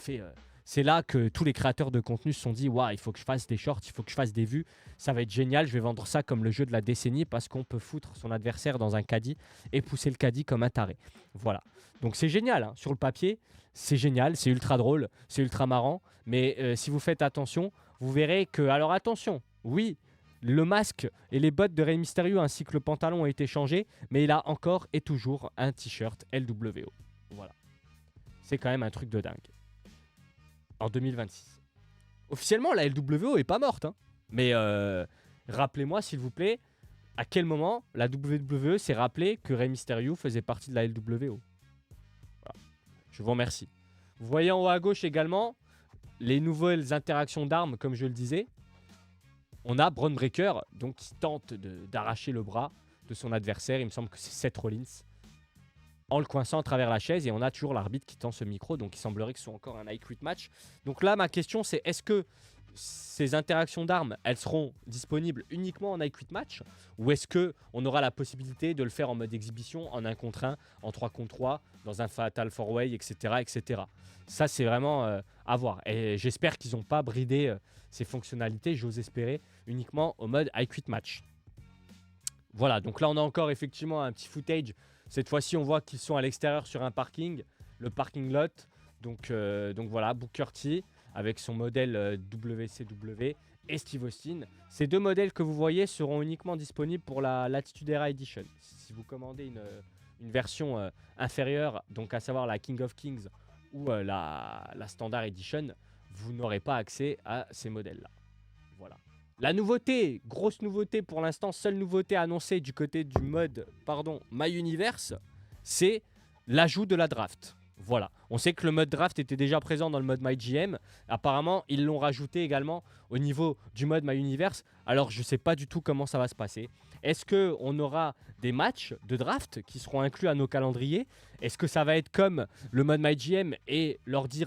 c'est là que tous les créateurs de contenu se sont dit waouh, il faut que je fasse des shorts, il faut que je fasse des vues, ça va être génial, je vais vendre ça comme le jeu de la décennie parce qu'on peut foutre son adversaire dans un caddie et pousser le caddie comme un taré. Voilà. Donc c'est génial, hein. Sur le papier, c'est génial, c'est ultra drôle, c'est ultra marrant, mais si vous faites attention, vous verrez que, alors attention, oui, le masque et les bottes de Rey Mysterio ainsi que le pantalon ont été changés, mais il a encore et toujours un t-shirt LWO. Voilà. C'est quand même un truc de dingue. En 2026. Officiellement, la LWO est pas morte, hein. Mais rappelez-moi, s'il vous plaît, à quel moment la WWE s'est rappelé que Rey Mysterio faisait partie de la LWO. Voilà. Je vous remercie. Vous voyez en haut à gauche également les nouvelles interactions d'armes, comme je le disais. On a Braun Breaker donc, qui tente d'arracher le bras de son adversaire. Il me semble que c'est Seth Rollins. En le coinçant à travers la chaise. Et on a toujours l'arbitre qui tend ce micro. Donc il semblerait que ce soit encore un I Quit match. Donc là, ma question, c'est est-ce que ces interactions d'armes, elles seront disponibles uniquement en I Quit match, ou est-ce qu'on aura la possibilité de le faire en mode exhibition, en 1 contre 1, en 3 contre 3, dans un Fatal 4-Way, etc., etc. Ça, c'est vraiment à voir. Et j'espère qu'ils n'ont pas bridé ces fonctionnalités, j'ose espérer, uniquement au mode I Quit match. Voilà, donc là, on a encore effectivement un petit footage. Cette fois-ci, on voit qu'ils sont à l'extérieur sur un parking, le parking lot. Donc voilà, Booker T avec son modèle WCW et Steve Austin. Ces deux modèles que vous voyez seront uniquement disponibles pour la Latitude Era Edition. Si vous commandez une version inférieure, donc à savoir la King of Kings ou la Standard Edition, vous n'aurez pas accès à ces modèles-là. Voilà. La nouveauté, grosse nouveauté pour l'instant, seule nouveauté annoncée du côté du mode My Universe, c'est l'ajout de la draft. Voilà, on sait que le mode draft était déjà présent dans le mode MyGM. Apparemment, ils l'ont rajouté également au niveau du mode My Universe. Alors, je ne sais pas du tout comment ça va se passer. Est-ce qu'on aura des matchs de draft qui seront inclus à nos calendriers? Est-ce que ça va être comme le mode MyGM et l'ordi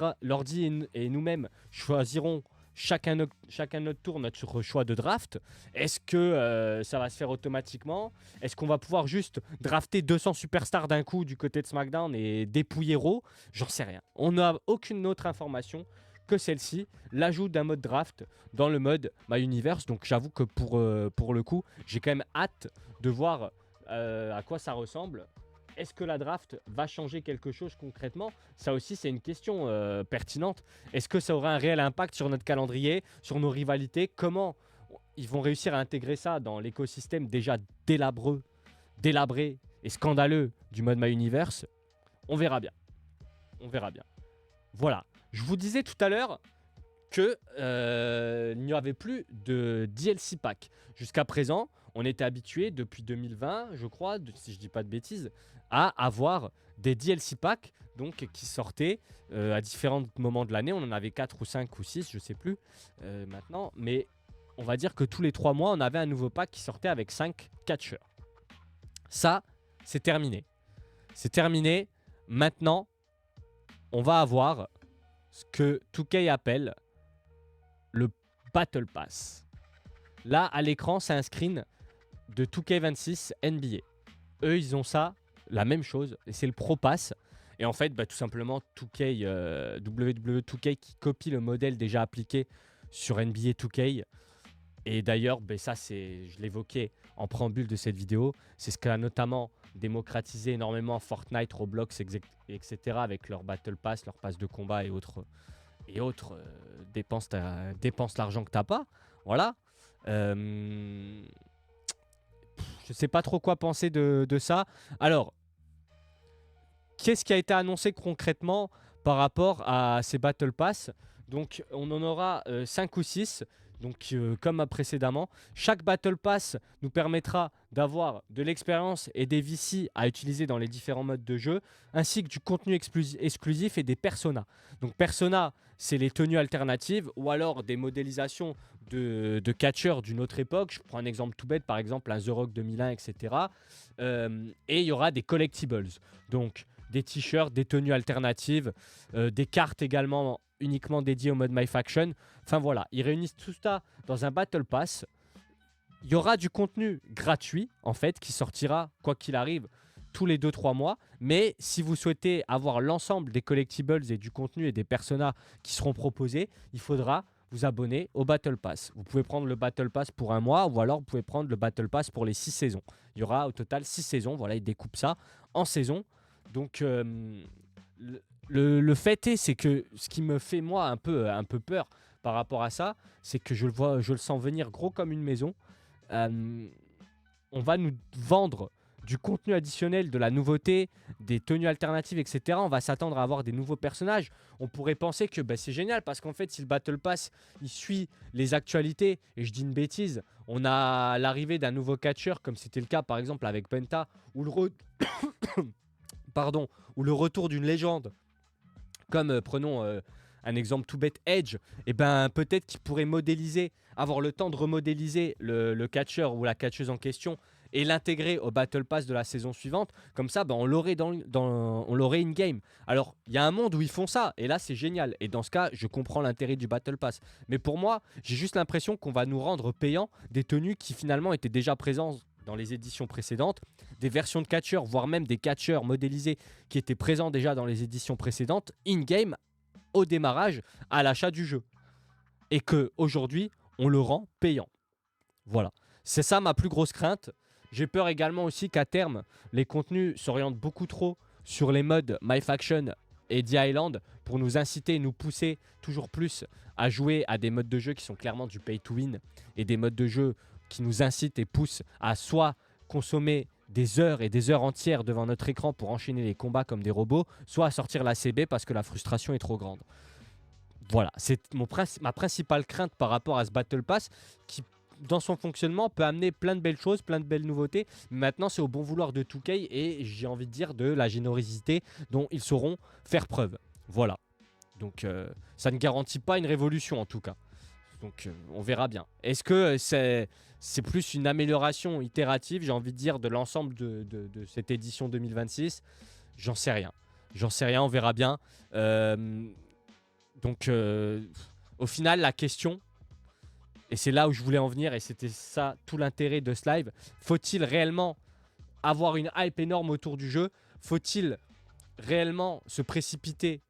et nous-mêmes choisirons chacun notre tour notre choix de draft? Est-ce que ça va se faire automatiquement? Est-ce qu'on va pouvoir juste drafter 200 superstars d'un coup du côté de SmackDown et dépouiller Raw? J'en sais rien. On n'a aucune autre information que celle-ci, l'ajout d'un mode draft dans le mode My Universe. Donc j'avoue que pour le coup, j'ai quand même hâte de voir à quoi ça ressemble. Est-ce que la draft va changer quelque chose concrètement? Ça aussi, c'est une question pertinente. Est-ce que ça aura un réel impact sur notre calendrier, sur nos rivalités? Comment ils vont réussir à intégrer ça dans l'écosystème déjà délabré et scandaleux du mode My Universe? On verra bien. On verra bien. Voilà. Je vous disais tout à l'heure qu'il n'y avait plus de DLC pack. Jusqu'à présent, on était habitué depuis 2020, je crois, si je ne dis pas de bêtises, à avoir des DLC packs donc, qui sortaient à différents moments de l'année. On en avait 4 ou 5 ou 6, je ne sais plus maintenant. Mais on va dire que tous les 3 mois, on avait un nouveau pack qui sortait avec 5 catcheurs. Ça, c'est terminé. C'est terminé. Maintenant, on va avoir ce que 2K appelle le Battle Pass. Là, à l'écran, c'est un screen de 2K26 NBA. Eux, ils ont ça, la même chose, et c'est le Pro Pass. Et en fait, tout simplement, WWE 2K qui copie le modèle déjà appliqué sur NBA 2K. Et d'ailleurs, ça, je l'évoquais en préambule de cette vidéo, c'est ce qu'a notamment démocratisé énormément Fortnite, Roblox, etc. avec leur Battle Pass, leur pass de combat et autres dépense l'argent que t'as pas. Voilà. Je sais pas trop quoi penser de ça. Alors, qu'est-ce qui a été annoncé concrètement par rapport à ces Battle Pass? Donc, on en aura 5 ou 6. Donc, comme précédemment, chaque Battle Pass nous permettra d'avoir de l'expérience et des VC à utiliser dans les différents modes de jeu, ainsi que du contenu exclusif et des personas. Donc, personas, c'est les tenues alternatives ou alors des modélisations de catcheurs d'une autre époque. Je prends un exemple tout bête, par exemple un The Rock 2001, etc. Et il y aura des collectibles. Donc, des t-shirts, des tenues alternatives, des cartes également uniquement dédiées au mode My Faction. Enfin voilà, ils réunissent tout ça dans un Battle Pass. Il y aura du contenu gratuit, en fait, qui sortira, quoi qu'il arrive, tous les 2-3 mois. Mais si vous souhaitez avoir l'ensemble des collectibles et du contenu et des personas qui seront proposés, il faudra vous abonner au Battle Pass. Vous pouvez prendre le Battle Pass pour un mois ou alors vous pouvez prendre le Battle Pass pour les 6 saisons. Il y aura au total 6 saisons. Voilà, ils découpent ça en saison. Donc, le fait est, c'est que ce qui me fait moi un peu peur par rapport à ça, c'est que je le sens venir gros comme une maison. On va nous vendre du contenu additionnel, de la nouveauté, des tenues alternatives, etc. On va s'attendre à avoir des nouveaux personnages. On pourrait penser que c'est génial parce qu'en fait, si le Battle Pass il suit les actualités, et je dis une bêtise, on a l'arrivée d'un nouveau catcheur, comme c'était le cas par exemple avec Penta, ou ou le retour d'une légende, comme prenons un exemple tout bête, Edge, et peut-être qu'il pourrait avoir le temps de remodéliser le catcheur ou la catcheuse en question et l'intégrer au Battle Pass de la saison suivante. Comme ça, on l'aurait on l'aurait in-game. Alors, il y a un monde où ils font ça, et là, c'est génial. Et dans ce cas, je comprends l'intérêt du Battle Pass. Mais pour moi, j'ai juste l'impression qu'on va nous rendre payants des tenues qui finalement étaient déjà présentes dans les éditions précédentes, des versions de catcheurs, voire même des catcheurs modélisés qui étaient présents déjà dans les éditions précédentes, in-game, au démarrage, à l'achat du jeu. Et qu'aujourd'hui, on le rend payant. Voilà. C'est ça ma plus grosse crainte. J'ai peur également aussi qu'à terme, les contenus s'orientent beaucoup trop sur les modes My Faction et The Island pour nous inciter et nous pousser toujours plus à jouer à des modes de jeu qui sont clairement du pay to win et des modes de jeu qui nous incitent et poussent à soit consommer des heures et des heures entières devant notre écran pour enchaîner les combats comme des robots, soit à sortir la CB parce que la frustration est trop grande. Voilà, c'est ma principale crainte par rapport à ce Battle Pass qui, dans son fonctionnement, peut amener plein de belles choses, plein de belles nouveautés. Maintenant, c'est au bon vouloir de 2K et j'ai envie de dire de la générosité dont ils sauront faire preuve. Voilà. Donc, ça ne garantit pas une révolution en tout cas. Donc, on verra bien. Est-ce que c'est plus une amélioration itérative, j'ai envie de dire, de l'ensemble de cette édition 2026 ? J'en sais rien. On verra bien. Donc, au final, la question, et c'est là où je voulais en venir, et c'était ça tout l'intérêt de ce live, faut-il réellement avoir une hype énorme autour du jeu ? Faut-il réellement se précipiter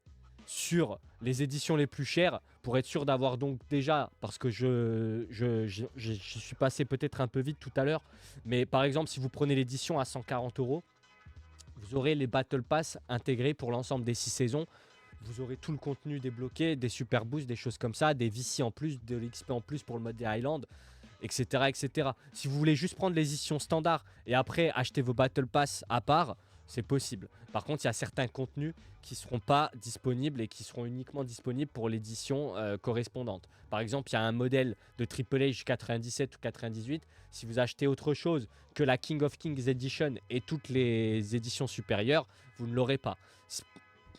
sur les éditions les plus chères pour être sûr d'avoir donc déjà, parce que je suis passé peut-être un peu vite tout à l'heure, mais par exemple, si vous prenez l'édition à 140 €, vous aurez les Battle Pass intégrés pour l'ensemble des 6 saisons. Vous aurez tout le contenu débloqué, des super boosts, des choses comme ça, des VC en plus, de l'XP en plus pour le mode des Highlands, etc., etc. Si vous voulez juste prendre les éditions standards et après acheter vos Battle Pass à part, c'est possible. Par contre, il y a certains contenus qui ne seront pas disponibles et qui seront uniquement disponibles pour l'édition correspondante. Par exemple, il y a un modèle de Triple H 97 ou 98. Si vous achetez autre chose que la King of Kings Edition et toutes les éditions supérieures, vous ne l'aurez pas.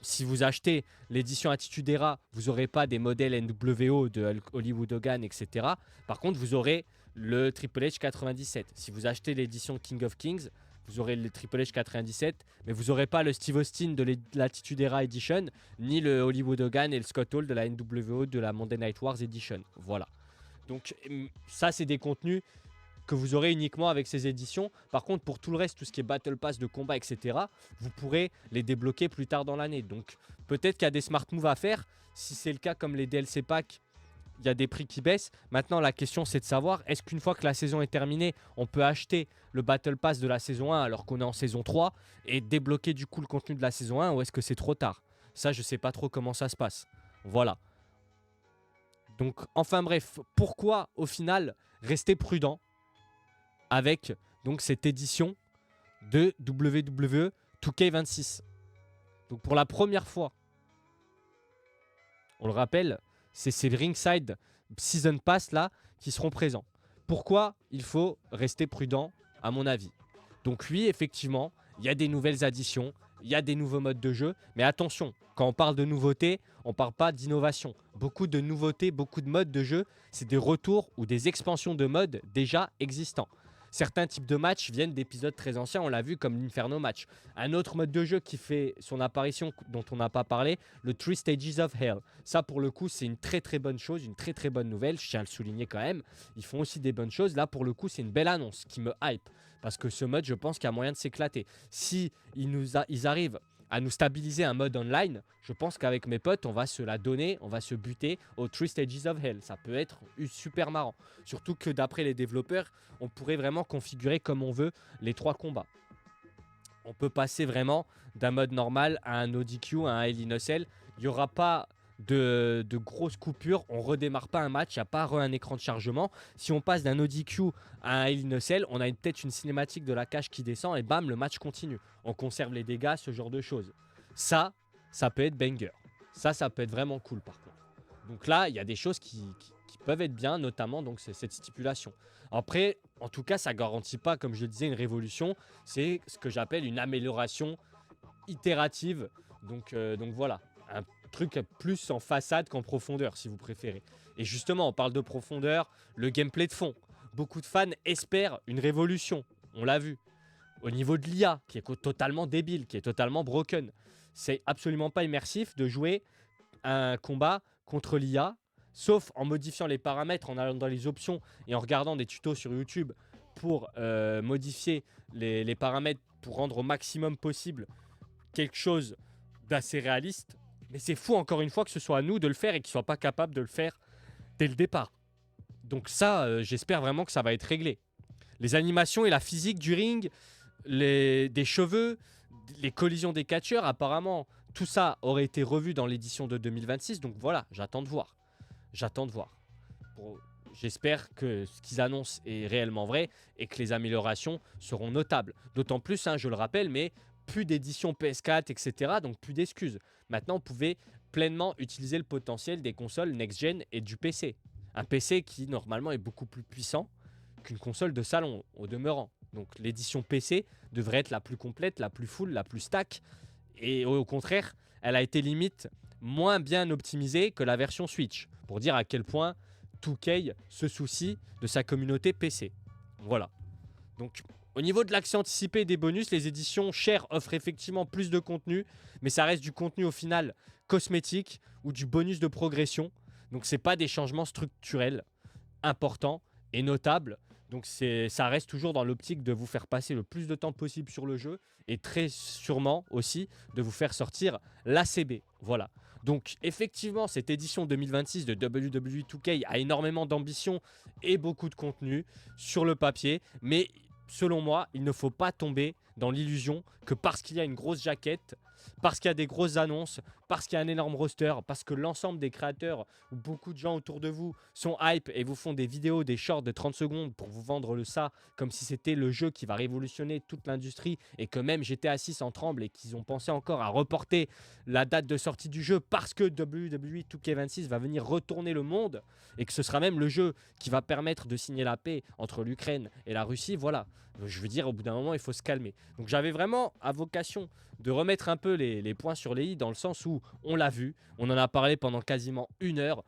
Si vous achetez l'édition Attitude Era, vous n'aurez pas des modèles NWO de Hollywood Hogan, etc. Par contre, vous aurez le Triple H 97. Si vous achetez l'édition King of Kings, vous aurez le Triple H 97, mais vous n'aurez pas le Steve Austin de l'Attitude Era Edition, ni le Hollywood Hogan et le Scott Hall de la NWO de la Monday Night Wars Edition. Voilà. Donc ça, c'est des contenus que vous aurez uniquement avec ces éditions. Par contre, pour tout le reste, tout ce qui est Battle Pass de combat, etc., vous pourrez les débloquer plus tard dans l'année. Donc peut-être qu'il y a des smart moves à faire. Si c'est le cas, comme les DLC packs, il y a des prix qui baissent. Maintenant, la question, c'est de savoir, est-ce qu'une fois que la saison est terminée, on peut acheter le Battle Pass de la saison 1 alors qu'on est en saison 3 et débloquer du coup le contenu de la saison 1, ou est-ce que c'est trop tard ? Ça, je ne sais pas trop comment ça se passe. Voilà. Donc, enfin bref, pourquoi au final rester prudent avec donc cette édition de WWE 2K26. Donc pour la première fois, on le rappelle, c'est ces Ringside Season Pass là qui seront présents. Pourquoi il faut rester prudent à mon avis ? Donc oui, effectivement, il y a des nouvelles additions, il y a des nouveaux modes de jeu, mais attention, quand on parle de nouveautés, on ne parle pas d'innovation. Beaucoup de nouveautés, beaucoup de modes de jeu, c'est des retours ou des expansions de modes déjà existants. certains types de matchs viennent d'épisodes très anciens, on l'a vu comme l'Inferno Match. Un autre mode de jeu qui fait son apparition dont on n'a pas parlé, le 3 Stages of Hell. Ça pour le coup c'est une très très bonne chose, une très très bonne nouvelle, je tiens à le souligner quand même. Ils font aussi des bonnes choses, là pour le coup c'est une belle annonce qui me hype. Parce que ce mode je pense qu'il y a moyen de s'éclater. Si ils arrivent à nous stabiliser un mode online, je pense qu'avec mes potes, on va se la donner, on va se buter au 3 Stages of Hell. Ça peut être super marrant. Surtout que d'après les développeurs, on pourrait vraiment configurer comme on veut les 3 combats. On peut passer vraiment d'un mode normal à un ODQ, à un Hell in a Cell. Il n'y aura pas de grosses coupures, on redémarre pas un match, il n'y a pas un écran de chargement. Si on passe d'un ODQ à un Hell in a Cell, on a peut-être une cinématique de la cage qui descend et bam, le match continue. On conserve les dégâts, ce genre de choses. Ça peut être banger. Ça peut être vraiment cool par contre. Donc là, il y a des choses qui peuvent être bien, notamment donc cette stipulation. Après, en tout cas, ça garantit pas, comme je le disais, une révolution. C'est ce que j'appelle une amélioration itérative. Donc voilà, un truc plus en façade qu'en profondeur, si vous préférez. Et justement, on parle de profondeur, le gameplay de fond. Beaucoup de fans espèrent une révolution, on l'a vu. Au niveau de l'IA, qui est totalement débile, qui est totalement broken. C'est absolument pas immersif de jouer un combat contre l'IA, sauf en modifiant les paramètres, en allant dans les options et en regardant des tutos sur YouTube pour modifier les paramètres pour rendre au maximum possible quelque chose d'assez réaliste. Mais c'est fou encore une fois que ce soit à nous de le faire et qu'ils ne soient pas capables de le faire dès le départ. Donc ça, j'espère vraiment que ça va être réglé. Les animations et la physique du ring, des cheveux, les collisions des catcheurs, apparemment, tout ça aurait été revu dans l'édition de 2026. Donc voilà, j'attends de voir. J'espère que ce qu'ils annoncent est réellement vrai et que les améliorations seront notables. D'autant plus, je le rappelle, mais plus d'édition PS4, etc. Donc plus d'excuses. Maintenant, on pouvait pleinement utiliser le potentiel des consoles next-gen et du PC. Un PC qui, normalement, est beaucoup plus puissant qu'une console de salon, au demeurant. Donc l'édition PC devrait être la plus complète, la plus full, la plus stack. Et au contraire, elle a été limite moins bien optimisée que la version Switch. Pour dire à quel point 2K se soucie de sa communauté PC. Voilà. Donc au niveau de l'accès anticipé et des bonus, les éditions chères offrent effectivement plus de contenu, mais ça reste du contenu au final cosmétique ou du bonus de progression. Donc c'est pas des changements structurels importants et notables. Donc ça reste toujours dans l'optique de vous faire passer le plus de temps possible sur le jeu et très sûrement aussi de vous faire sortir l'ACB. Voilà. Donc effectivement, cette édition 2026 de WWE 2K a énormément d'ambition et beaucoup de contenu sur le papier, mais selon moi, il ne faut pas tomber dans l'illusion que parce qu'il y a une grosse jaquette, parce qu'il y a des grosses annonces, parce qu'il y a un énorme roster, parce que l'ensemble des créateurs ou beaucoup de gens autour de vous sont hype et vous font des vidéos, des shorts de 30 secondes pour vous vendre ça comme si c'était le jeu qui va révolutionner toute l'industrie et que même GTA 6 en tremble et qu'ils ont pensé encore à reporter la date de sortie du jeu parce que WWE 2K26 va venir retourner le monde et que ce sera même le jeu qui va permettre de signer la paix entre l'Ukraine et la Russie. Voilà, je veux dire, au bout d'un moment, il faut se calmer. Donc j'avais vraiment à vocation de remettre un peu les points sur les i dans le sens où on l'a vu, on en a parlé pendant quasiment 1 heure.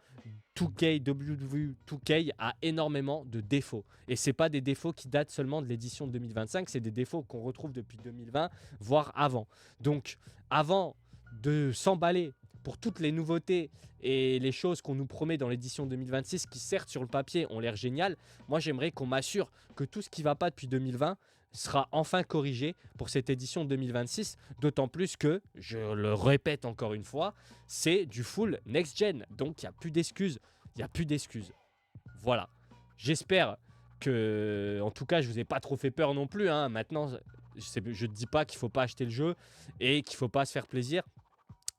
2K, WWE 2K a énormément de défauts. Et ce n'est pas des défauts qui datent seulement de l'édition de 2025, c'est des défauts qu'on retrouve depuis 2020, voire avant. Donc avant de s'emballer pour toutes les nouveautés et les choses qu'on nous promet dans l'édition 2026, qui certes sur le papier ont l'air géniales, moi j'aimerais qu'on m'assure que tout ce qui ne va pas depuis 2020 sera enfin corrigé pour cette édition 2026, d'autant plus que, je le répète encore une fois, c'est du full next-gen, donc il n'y a plus d'excuses, Voilà, j'espère que, en tout cas, je vous ai pas trop fait peur non plus, maintenant, je ne dis pas qu'il ne faut pas acheter le jeu et qu'il ne faut pas se faire plaisir.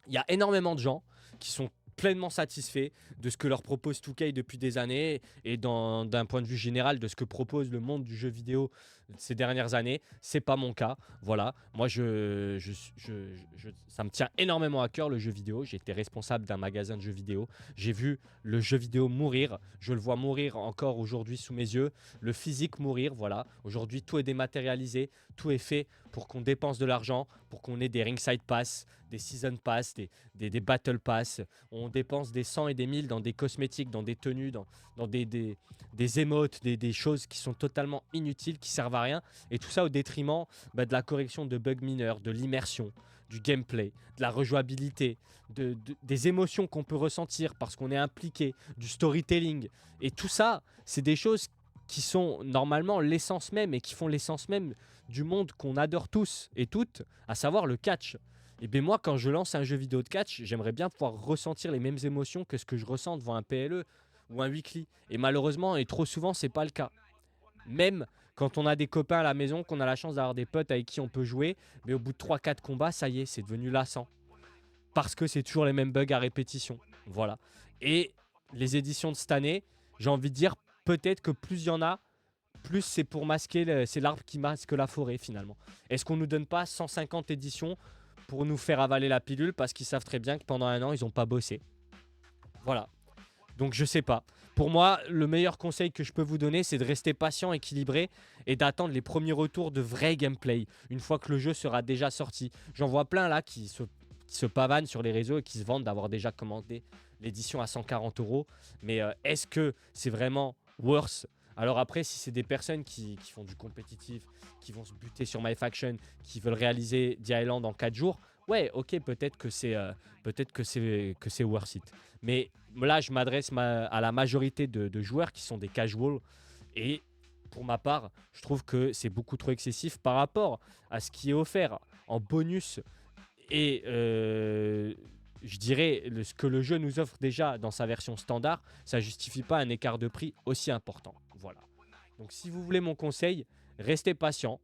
Il y a énormément de gens qui sont pleinement satisfaits de ce que leur propose 2K depuis des années et d'un point de vue général de ce que propose le monde du jeu vidéo ces dernières années. C'est pas mon cas. Voilà, moi ça me tient énormément à cœur le jeu vidéo. J'ai été responsable d'un magasin de jeux vidéo. J'ai vu le jeu vidéo mourir. Je le vois mourir encore aujourd'hui sous mes yeux. Le physique mourir, voilà. Aujourd'hui, tout est dématérialisé. Tout est fait pour qu'on dépense de l'argent, pour qu'on ait des ringside pass, des season pass, des battle pass. On dépense des 100 et des 1000 dans des cosmétiques, dans des tenues, dans des émotes, des choses qui sont totalement inutiles, qui servent à rien. Et tout ça au détriment de la correction de bugs mineurs, de l'immersion, du gameplay, de la rejouabilité, des émotions qu'on peut ressentir parce qu'on est impliqué, du storytelling. Et tout ça, c'est des choses qui sont normalement l'essence même et qui font l'essence même du monde qu'on adore tous et toutes, à savoir le catch. Et bien moi, quand je lance un jeu vidéo de catch, j'aimerais bien pouvoir ressentir les mêmes émotions que ce que je ressens devant un PLE ou un weekly. Et malheureusement, et trop souvent, c'est pas le cas. Même quand on a des copains à la maison, qu'on a la chance d'avoir des potes avec qui on peut jouer, mais au bout de 3-4 combats, ça y est, c'est devenu lassant. Parce que c'est toujours les mêmes bugs à répétition. Voilà. Et les éditions de cette année, j'ai envie de dire, peut-être que plus il y en a, plus c'est pour masquer, c'est l'arbre qui masque la forêt finalement. Est-ce qu'on nous donne pas 150 éditions pour nous faire avaler la pilule parce qu'ils savent très bien que pendant un an, ils n'ont pas bossé? Voilà. Donc je sais pas. Pour moi, le meilleur conseil que je peux vous donner, c'est de rester patient, équilibré et d'attendre les premiers retours de vrai gameplay une fois que le jeu sera déjà sorti. J'en vois plein là qui se pavanent sur les réseaux et qui se vantent d'avoir déjà commandé l'édition à 140 €. Mais est-ce que c'est vraiment worth? Alors après, si c'est des personnes qui font du compétitif, qui vont se buter sur MyFaction, qui veulent réaliser The Island en 4 jours, ouais, ok, peut-être que c'est worth it. Mais là, je m'adresse à la majorité de joueurs qui sont des casuals. Et pour ma part, je trouve que c'est beaucoup trop excessif par rapport à ce qui est offert en bonus. Et je dirais ce que le jeu nous offre déjà dans sa version standard, ça ne justifie pas un écart de prix aussi important. Voilà. Donc si vous voulez mon conseil, restez patient.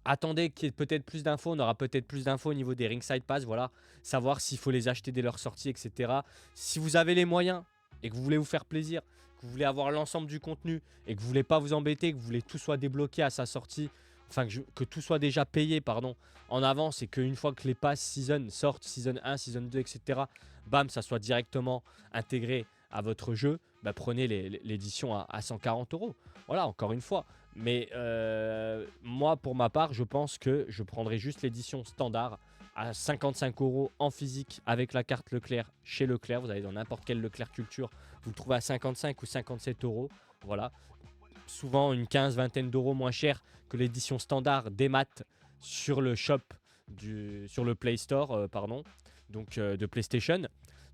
Attendez qu'il y ait peut-être plus d'infos. On aura peut-être plus d'infos au niveau des ringside pass. Voilà. Savoir s'il faut les acheter dès leur sortie, etc. Si vous avez les moyens et que vous voulez vous faire plaisir, que vous voulez avoir l'ensemble du contenu et que vous voulez pas vous embêter, que vous voulez tout soit débloqué à sa sortie, enfin que tout soit déjà payé, pardon, en avance et qu'une fois que les pass season sortent, season 1, season 2, etc., bam, ça soit directement intégré à votre jeu, bah, prenez l'édition à 140 €. Voilà, encore une fois. Mais moi, pour ma part, je pense que je prendrai juste l'édition standard à 55 € en physique avec la carte Leclerc chez Leclerc. Vous allez dans n'importe quel Leclerc Culture, vous le trouvez à 55 ou 57 €. Voilà. Souvent une vingtaine d'euros moins cher que l'édition standard des maths sur le shop, sur le Play Store, pardon, donc de PlayStation.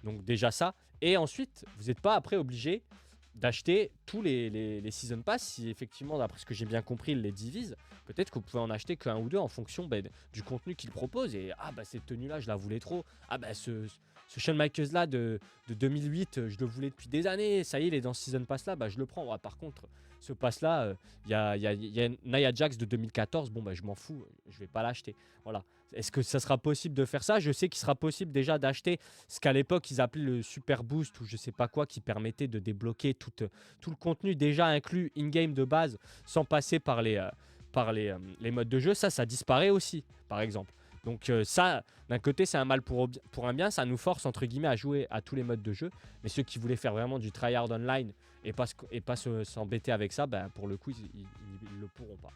Donc déjà ça. Et ensuite, vous n'êtes pas après obligé d'acheter tous les Season Pass. Si effectivement, d'après ce que j'ai bien compris, ils les divisent, peut-être que vous pouvez en acheter qu'un ou deux en fonction du contenu qu'ils proposent. Et cette tenue-là, je la voulais trop. Ce Shawn Michaels là de 2008, je le voulais depuis des années. Ça y est, il est dans ce Season Pass là, je le prends. Par contre, ce pass là, il y a Nia Jax de 2014. Bon, je m'en fous, je vais pas l'acheter. Voilà. Est-ce que ça sera possible de faire ça? Je sais qu'il sera possible déjà d'acheter ce qu'à l'époque ils appelaient le Super Boost ou je sais pas quoi, qui permettait de débloquer tout le contenu déjà inclus in-game de base sans passer par les modes de jeu. Ça disparaît aussi, par exemple. Donc ça, d'un côté, c'est un mal pour un bien. Ça nous force, entre guillemets, à jouer à tous les modes de jeu. Mais ceux qui voulaient faire vraiment du tryhard online et pas s'embêter avec ça, pour le coup, ils le pourront pas.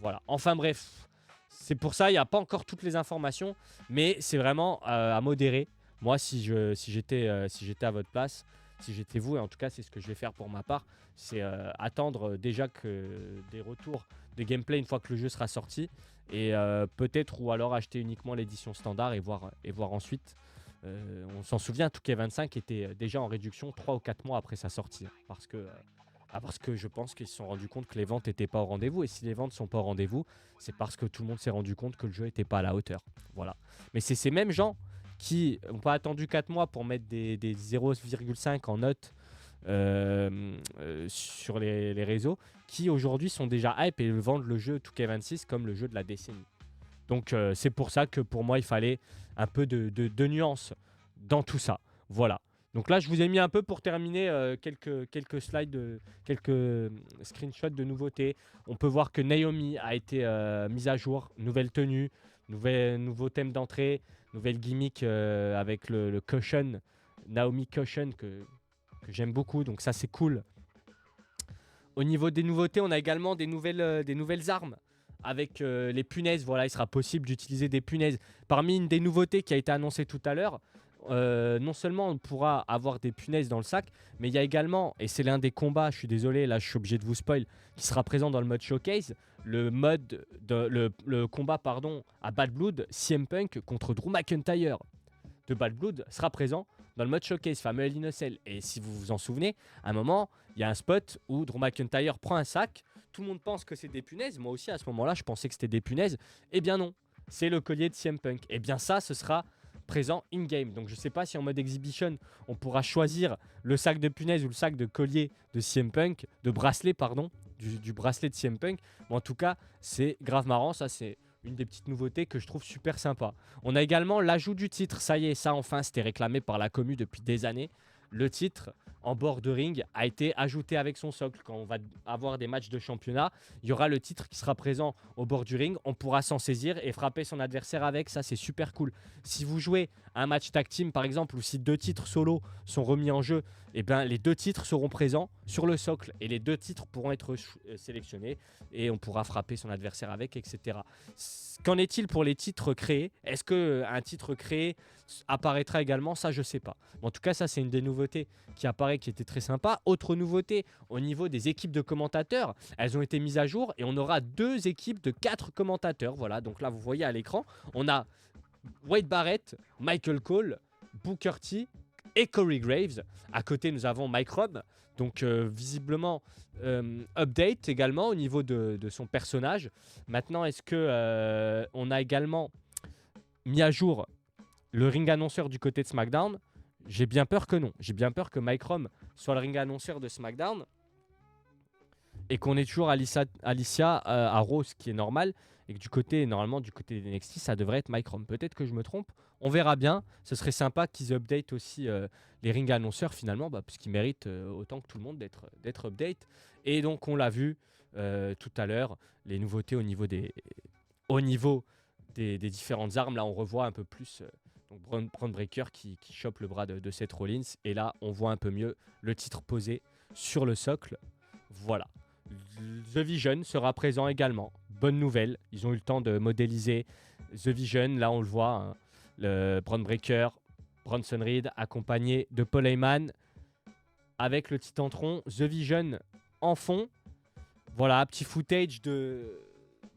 Voilà. Enfin bref, c'est pour ça, il n'y a pas encore toutes les informations. Mais c'est vraiment à modérer. Moi, si j'étais à votre place, si j'étais vous, et en tout cas, c'est ce que je vais faire pour ma part, c'est attendre déjà que des retours de gameplay une fois que le jeu sera sorti. Et peut-être ou alors acheter uniquement l'édition standard et voir ensuite. On s'en souvient, 2K25 était déjà en réduction 3 ou 4 mois après sa sortie. Parce que je pense qu'ils se sont rendus compte que les ventes n'étaient pas au rendez-vous. Et si les ventes ne sont pas au rendez-vous, c'est parce que tout le monde s'est rendu compte que le jeu n'était pas à la hauteur. Voilà. Mais c'est ces mêmes gens qui n'ont pas attendu 4 mois pour mettre des 0,5 en note sur les réseaux, qui aujourd'hui sont déjà hype et vendent le jeu 2K26 comme le jeu de la décennie. Donc c'est pour ça que pour moi il fallait un peu de nuance dans tout ça. Voilà. Donc Donc là, je vous ai mis un peu pour terminer quelques slides, quelques screenshots de nouveautés. On peut voir que Naomi a été mise à jour, nouvelle tenue, nouveau thème d'entrée, nouvelle gimmick avec le cushion, Naomi Cushion que j'aime beaucoup. Donc ça, c'est cool. Au niveau des nouveautés, on a également des nouvelles armes avec les punaises. Voilà, il sera possible d'utiliser des punaises. Parmi une des nouveautés qui a été annoncée tout à l'heure, non seulement on pourra avoir des punaises dans le sac, mais il y a également, et c'est l'un des combats, je suis désolé, là je suis obligé de vous spoil, qui sera présent dans le mode showcase, le combat à Bad Blood, CM Punk contre Drew McIntyre de Bad Blood sera présent dans le mode showcase, fameux Hell in a Cell. Et si vous vous en souvenez, à un moment, il y a un spot où Drew McIntyre prend un sac, tout le monde pense que c'est des punaises, moi aussi à ce moment-là je pensais que c'était des punaises, eh bien non, c'est le collier de CM Punk. Et bien ça, ce sera présent in-game. Donc je sais pas si en mode exhibition, on pourra choisir le sac de punaise ou le sac de collier de CM Punk, de bracelet pardon, du bracelet de CM Punk. Mais en tout cas, c'est grave marrant, ça c'est une des petites nouveautés que je trouve super sympa. On a également l'ajout du titre, ça y est, ça enfin c'était réclamé par la commu depuis des années. Le titre en bord de ring a été ajouté avec son socle. Quand on va avoir des matchs de championnat, il y aura le titre qui sera présent au bord du ring. On pourra s'en saisir et frapper son adversaire avec. Ça, c'est super cool. Si vous jouez un match tag team, par exemple, ou si 2 titres solo sont remis en jeu, eh ben, les 2 titres seront présents sur le socle et les 2 titres pourront être sélectionnés et on pourra frapper son adversaire avec, etc. Qu'en est-il pour les titres créés? Est-ce qu'un titre créé apparaîtra également? Ça, je sais pas. En tout cas, ça, c'est une des nouveautés qui apparaît, qui était très sympa. Autre nouveauté, au niveau des équipes de commentateurs, elles ont été mises à jour et on aura 2 équipes de 4 commentateurs. Voilà, donc là, vous voyez à l'écran, on a Wade Barrett, Michael Cole, Booker T et Corey Graves. À côté, nous avons Mike Robb. Donc, visiblement, update également au niveau de son personnage. Maintenant, est-ce que on a également mis à jour le ring annonceur du côté de SmackDown? J'ai bien peur que non. J'ai bien peur que Mike Robb soit le ring annonceur de SmackDown et qu'on ait toujours Alicia à Raw, ce qui est normal, et que normalement, du côté des NXT, ça devrait être Mike Robb. Peut-être que je me trompe. On verra bien. Ce serait sympa qu'ils update aussi les ring annonceurs finalement, parce qu'ils méritent autant que tout le monde d'être update. Et donc, on l'a vu tout à l'heure, les nouveautés au niveau des différentes armes. Là, on revoit un peu plus donc Braun Breaker qui chope le bras de Seth Rollins. Et là, on voit un peu mieux le titre posé sur le socle. Voilà. The Vision sera présent également. Bonne nouvelle. Ils ont eu le temps de modéliser The Vision. Là, on le voit. Hein, le Braun Breaker, Bronson Reed, accompagné de Paul Heyman. Avec le Titantron. The Vision en fond. Voilà, petit footage de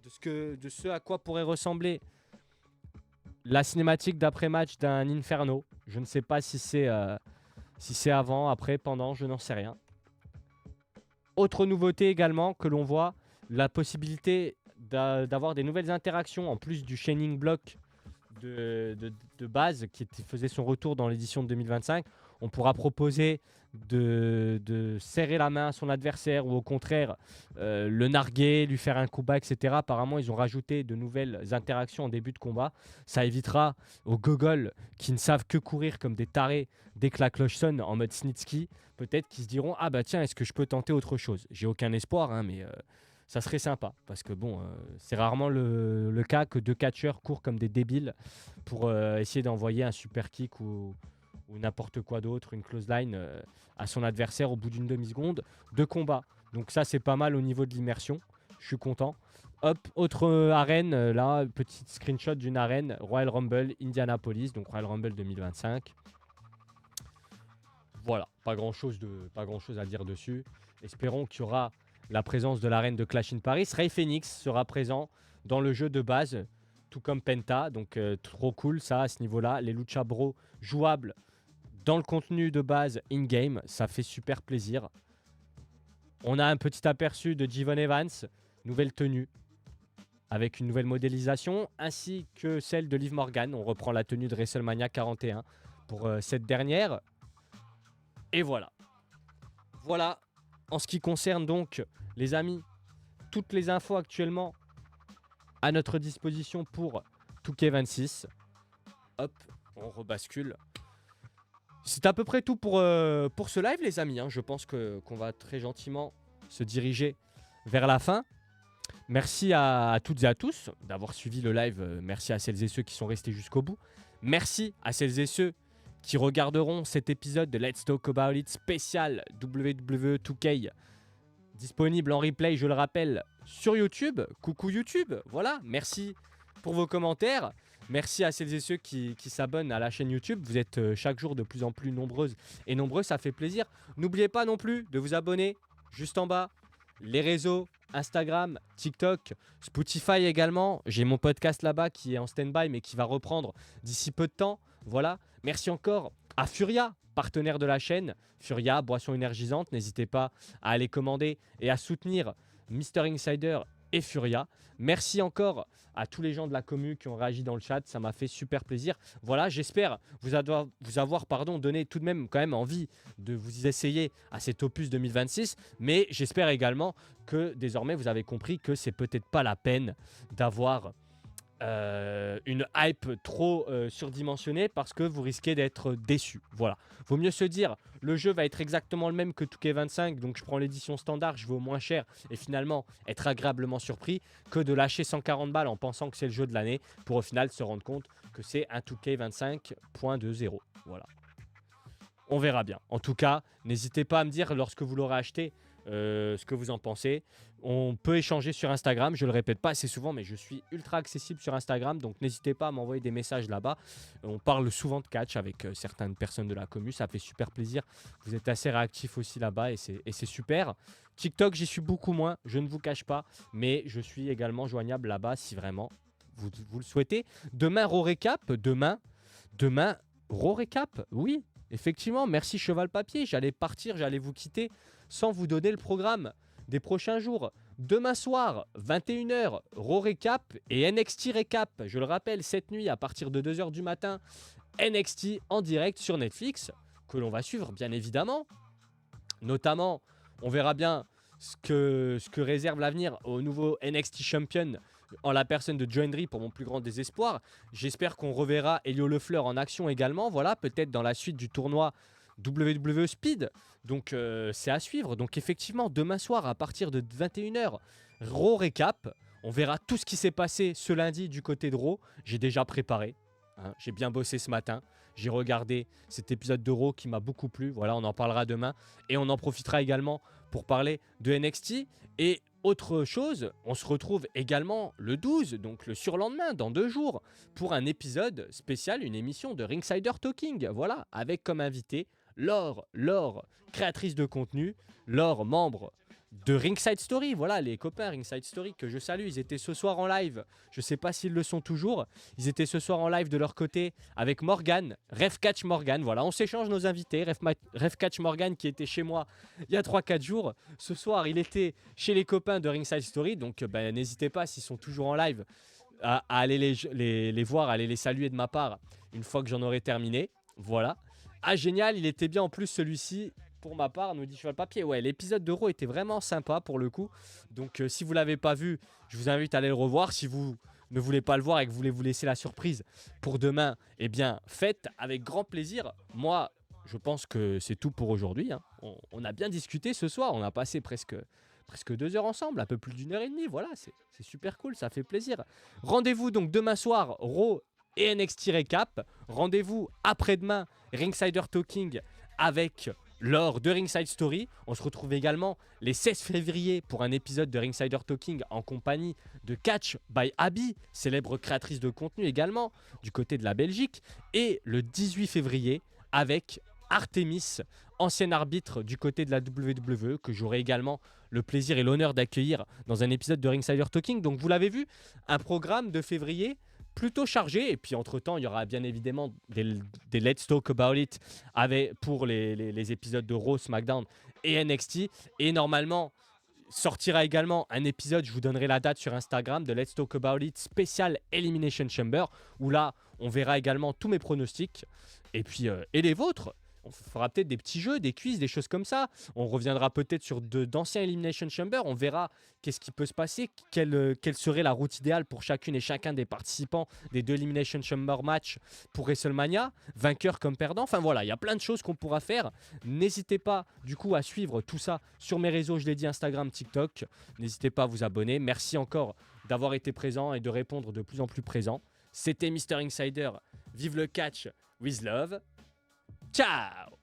ce à quoi pourrait ressembler la cinématique d'après-match d'un Inferno. Je ne sais pas si c'est avant, après, pendant, je n'en sais rien. Autre nouveauté également que l'on voit, la possibilité d'avoir des nouvelles interactions en plus du Shining Block de base qui faisait son retour dans l'édition de 2025. On pourra proposer de serrer la main à son adversaire ou au contraire le narguer, lui faire un coup bas, etc. Apparemment, ils ont rajouté de nouvelles interactions en début de combat. Ça évitera aux gogoles qui ne savent que courir comme des tarés dès que la cloche sonne en mode Snitsky, peut-être qu'ils se diront « Ah bah tiens, est-ce que je peux tenter autre chose ?» J'ai aucun espoir, hein, mais ça serait sympa. Parce que bon, c'est rarement le cas que 2 catcheurs courent comme des débiles pour essayer d'envoyer un super kick ou n'importe quoi d'autre, une close line à son adversaire au bout d'une demi-seconde de combat. Donc ça, c'est pas mal au niveau de l'immersion. Je suis content. Hop, autre arène, là, petit screenshot d'une arène, Royal Rumble, Indianapolis, donc Royal Rumble 2025. Voilà, pas grand chose à dire dessus. Espérons qu'il y aura la présence de l'arène de Clash in Paris. Rey Fenix sera présent dans le jeu de base, tout comme Penta. Donc trop cool ça à ce niveau-là. Les Lucha Bros jouables dans le contenu de base in-game, ça fait super plaisir. On a un petit aperçu de Jivon Evans, nouvelle tenue, avec une nouvelle modélisation, ainsi que celle de Liv Morgan. On reprend la tenue de WrestleMania 41 pour cette dernière. Et voilà. Voilà, en ce qui concerne donc, les amis, toutes les infos actuellement à notre disposition pour 2K26. Hop, on rebascule. C'est à peu près tout pour ce live, les amis. Hein. Je pense qu'on va très gentiment se diriger vers la fin. Merci à toutes et à tous d'avoir suivi le live. Merci à celles et ceux qui sont restés jusqu'au bout. Merci à celles et ceux qui regarderont cet épisode de Let's Talk About It spécial WWE 2K. Disponible en replay, je le rappelle, sur YouTube. Coucou YouTube, voilà. Merci pour vos commentaires. Merci à celles et ceux qui s'abonnent à la chaîne YouTube. Vous êtes chaque jour de plus en plus nombreuses et nombreux, ça fait plaisir. N'oubliez pas non plus de vous abonner juste en bas. Les réseaux, Instagram, TikTok, Spotify également. J'ai mon podcast là-bas qui est en stand-by mais qui va reprendre d'ici peu de temps. Voilà. Merci encore à Furia, partenaire de la chaîne. Furia, boisson énergisante. N'hésitez pas à aller commander et à soutenir Mr Insider et Furia. Merci encore à tous les gens de la commu qui ont réagi dans le chat. Ça m'a fait super plaisir. Voilà, j'espère vous avoir donné tout de même quand même envie de vous essayer à cet opus 2026. Mais j'espère également que désormais vous avez compris que c'est peut-être pas la peine d'avoir une hype trop surdimensionnée parce que vous risquez d'être déçu. Voilà. Vaut mieux se dire, le jeu va être exactement le même que 2K25, donc je prends l'édition standard, je vais au moins cher et finalement être agréablement surpris que de lâcher 140 balles en pensant que c'est le jeu de l'année pour au final se rendre compte que c'est un 2K25.20. Voilà. On verra bien. En tout cas, n'hésitez pas à me dire lorsque vous l'aurez acheté ce que vous en pensez. On peut échanger sur Instagram, je le répète pas assez souvent, mais je suis ultra accessible sur Instagram, donc n'hésitez pas à m'envoyer des messages là-bas. On parle souvent de catch avec certaines personnes de la commu, ça fait super plaisir. Vous êtes assez réactifs aussi là-bas et c'est super. TikTok, j'y suis beaucoup moins, je ne vous cache pas, mais je suis également joignable là-bas si vraiment vous le souhaitez. Demain, Raw Recap, demain, Raw Recap, oui, effectivement, merci Cheval Papier, j'allais partir, j'allais vous quitter sans vous donner le programme des prochains jours. Demain soir, 21h, Raw Recap et NXT Recap. Je le rappelle, cette nuit, à partir de 2h du matin, NXT en direct sur Netflix, que l'on va suivre, bien évidemment. Notamment, on verra bien ce que réserve l'avenir au nouveau NXT Champion en la personne de Joindry pour mon plus grand désespoir. J'espère qu'on reverra Elio Lefleur en action également. Voilà, peut-être dans la suite du tournoi WWE Speed. Donc c'est à suivre. Donc effectivement, demain soir à partir de 21h, Raw Recap. On verra tout ce qui s'est passé ce lundi du côté de Raw. J'ai déjà préparé. Hein, j'ai bien bossé ce matin. J'ai regardé cet épisode de Raw qui m'a beaucoup plu. Voilà, on en parlera demain. Et on en profitera également pour parler de NXT. Et autre chose, on se retrouve également le 12, donc le surlendemain, dans 2 jours, pour un épisode spécial, une émission de Ringsider Talking. Voilà, avec comme invité Laure, créatrice de contenu, Laure, membre de Ringside Story. Voilà, les copains Ringside Story que je salue, ils étaient ce soir en live. Je sais pas s'ils le sont toujours. Ils étaient ce soir en live de leur côté avec Morgan, Refcatch Morgan. Voilà, on s'échange nos invités. Refcatch Morgan qui était chez moi il y a 3-4 jours. Ce soir, il était chez les copains de Ringside Story. Donc, n'hésitez pas, s'ils sont toujours en live, à aller les voir, à aller les saluer de ma part une fois que j'en aurai terminé. Voilà. Ah, génial, il était bien en plus celui-ci. Pour ma part, nous dit Cheval Papier. Ouais, l'épisode de Raw était vraiment sympa pour le coup. Donc, si vous ne l'avez pas vu, je vous invite à aller le revoir. Si vous ne voulez pas le voir et que vous voulez vous laisser la surprise pour demain, eh bien, faites avec grand plaisir. Moi, je pense que c'est tout pour aujourd'hui. Hein. On a bien discuté ce soir. On a passé presque 2 heures ensemble, un peu plus d'1 heure et demie. Voilà, c'est super cool, ça fait plaisir. Rendez-vous donc demain soir, Raw et NXT Recap. Rendez-vous après-demain, Ringsider Talking avec Laure de Ringside Story. On se retrouve également les 16 février pour un épisode de Ringsider Talking en compagnie de Catch by Abby, célèbre créatrice de contenu également du côté de la Belgique. Et le 18 février avec Artemis, ancien arbitre du côté de la WWE, que j'aurai également le plaisir et l'honneur d'accueillir dans un épisode de Ringsider Talking. Donc vous l'avez vu, un programme de février plutôt chargé. Et puis entre-temps, il y aura bien évidemment des Let's Talk About It pour les épisodes de Raw, SmackDown et NXT. Et normalement, sortira également un épisode, je vous donnerai la date sur Instagram, de Let's Talk About It spécial Elimination Chamber, où là, on verra également tous mes pronostics. Et puis, et les vôtres. On fera peut-être des petits jeux, des quiz, des choses comme ça. On reviendra peut-être sur d'anciens Elimination Chamber. On verra qu'est-ce qui peut se passer, quelle serait la route idéale pour chacune et chacun des participants des 2 Elimination Chamber match pour WrestleMania, vainqueur comme perdant. Enfin voilà, il y a plein de choses qu'on pourra faire. N'hésitez pas du coup à suivre tout ça sur mes réseaux, je l'ai dit, Instagram, TikTok. N'hésitez pas à vous abonner. Merci encore d'avoir été présent et de répondre de plus en plus présent. C'était Mr. Insider. Vive le catch with love. Ciao!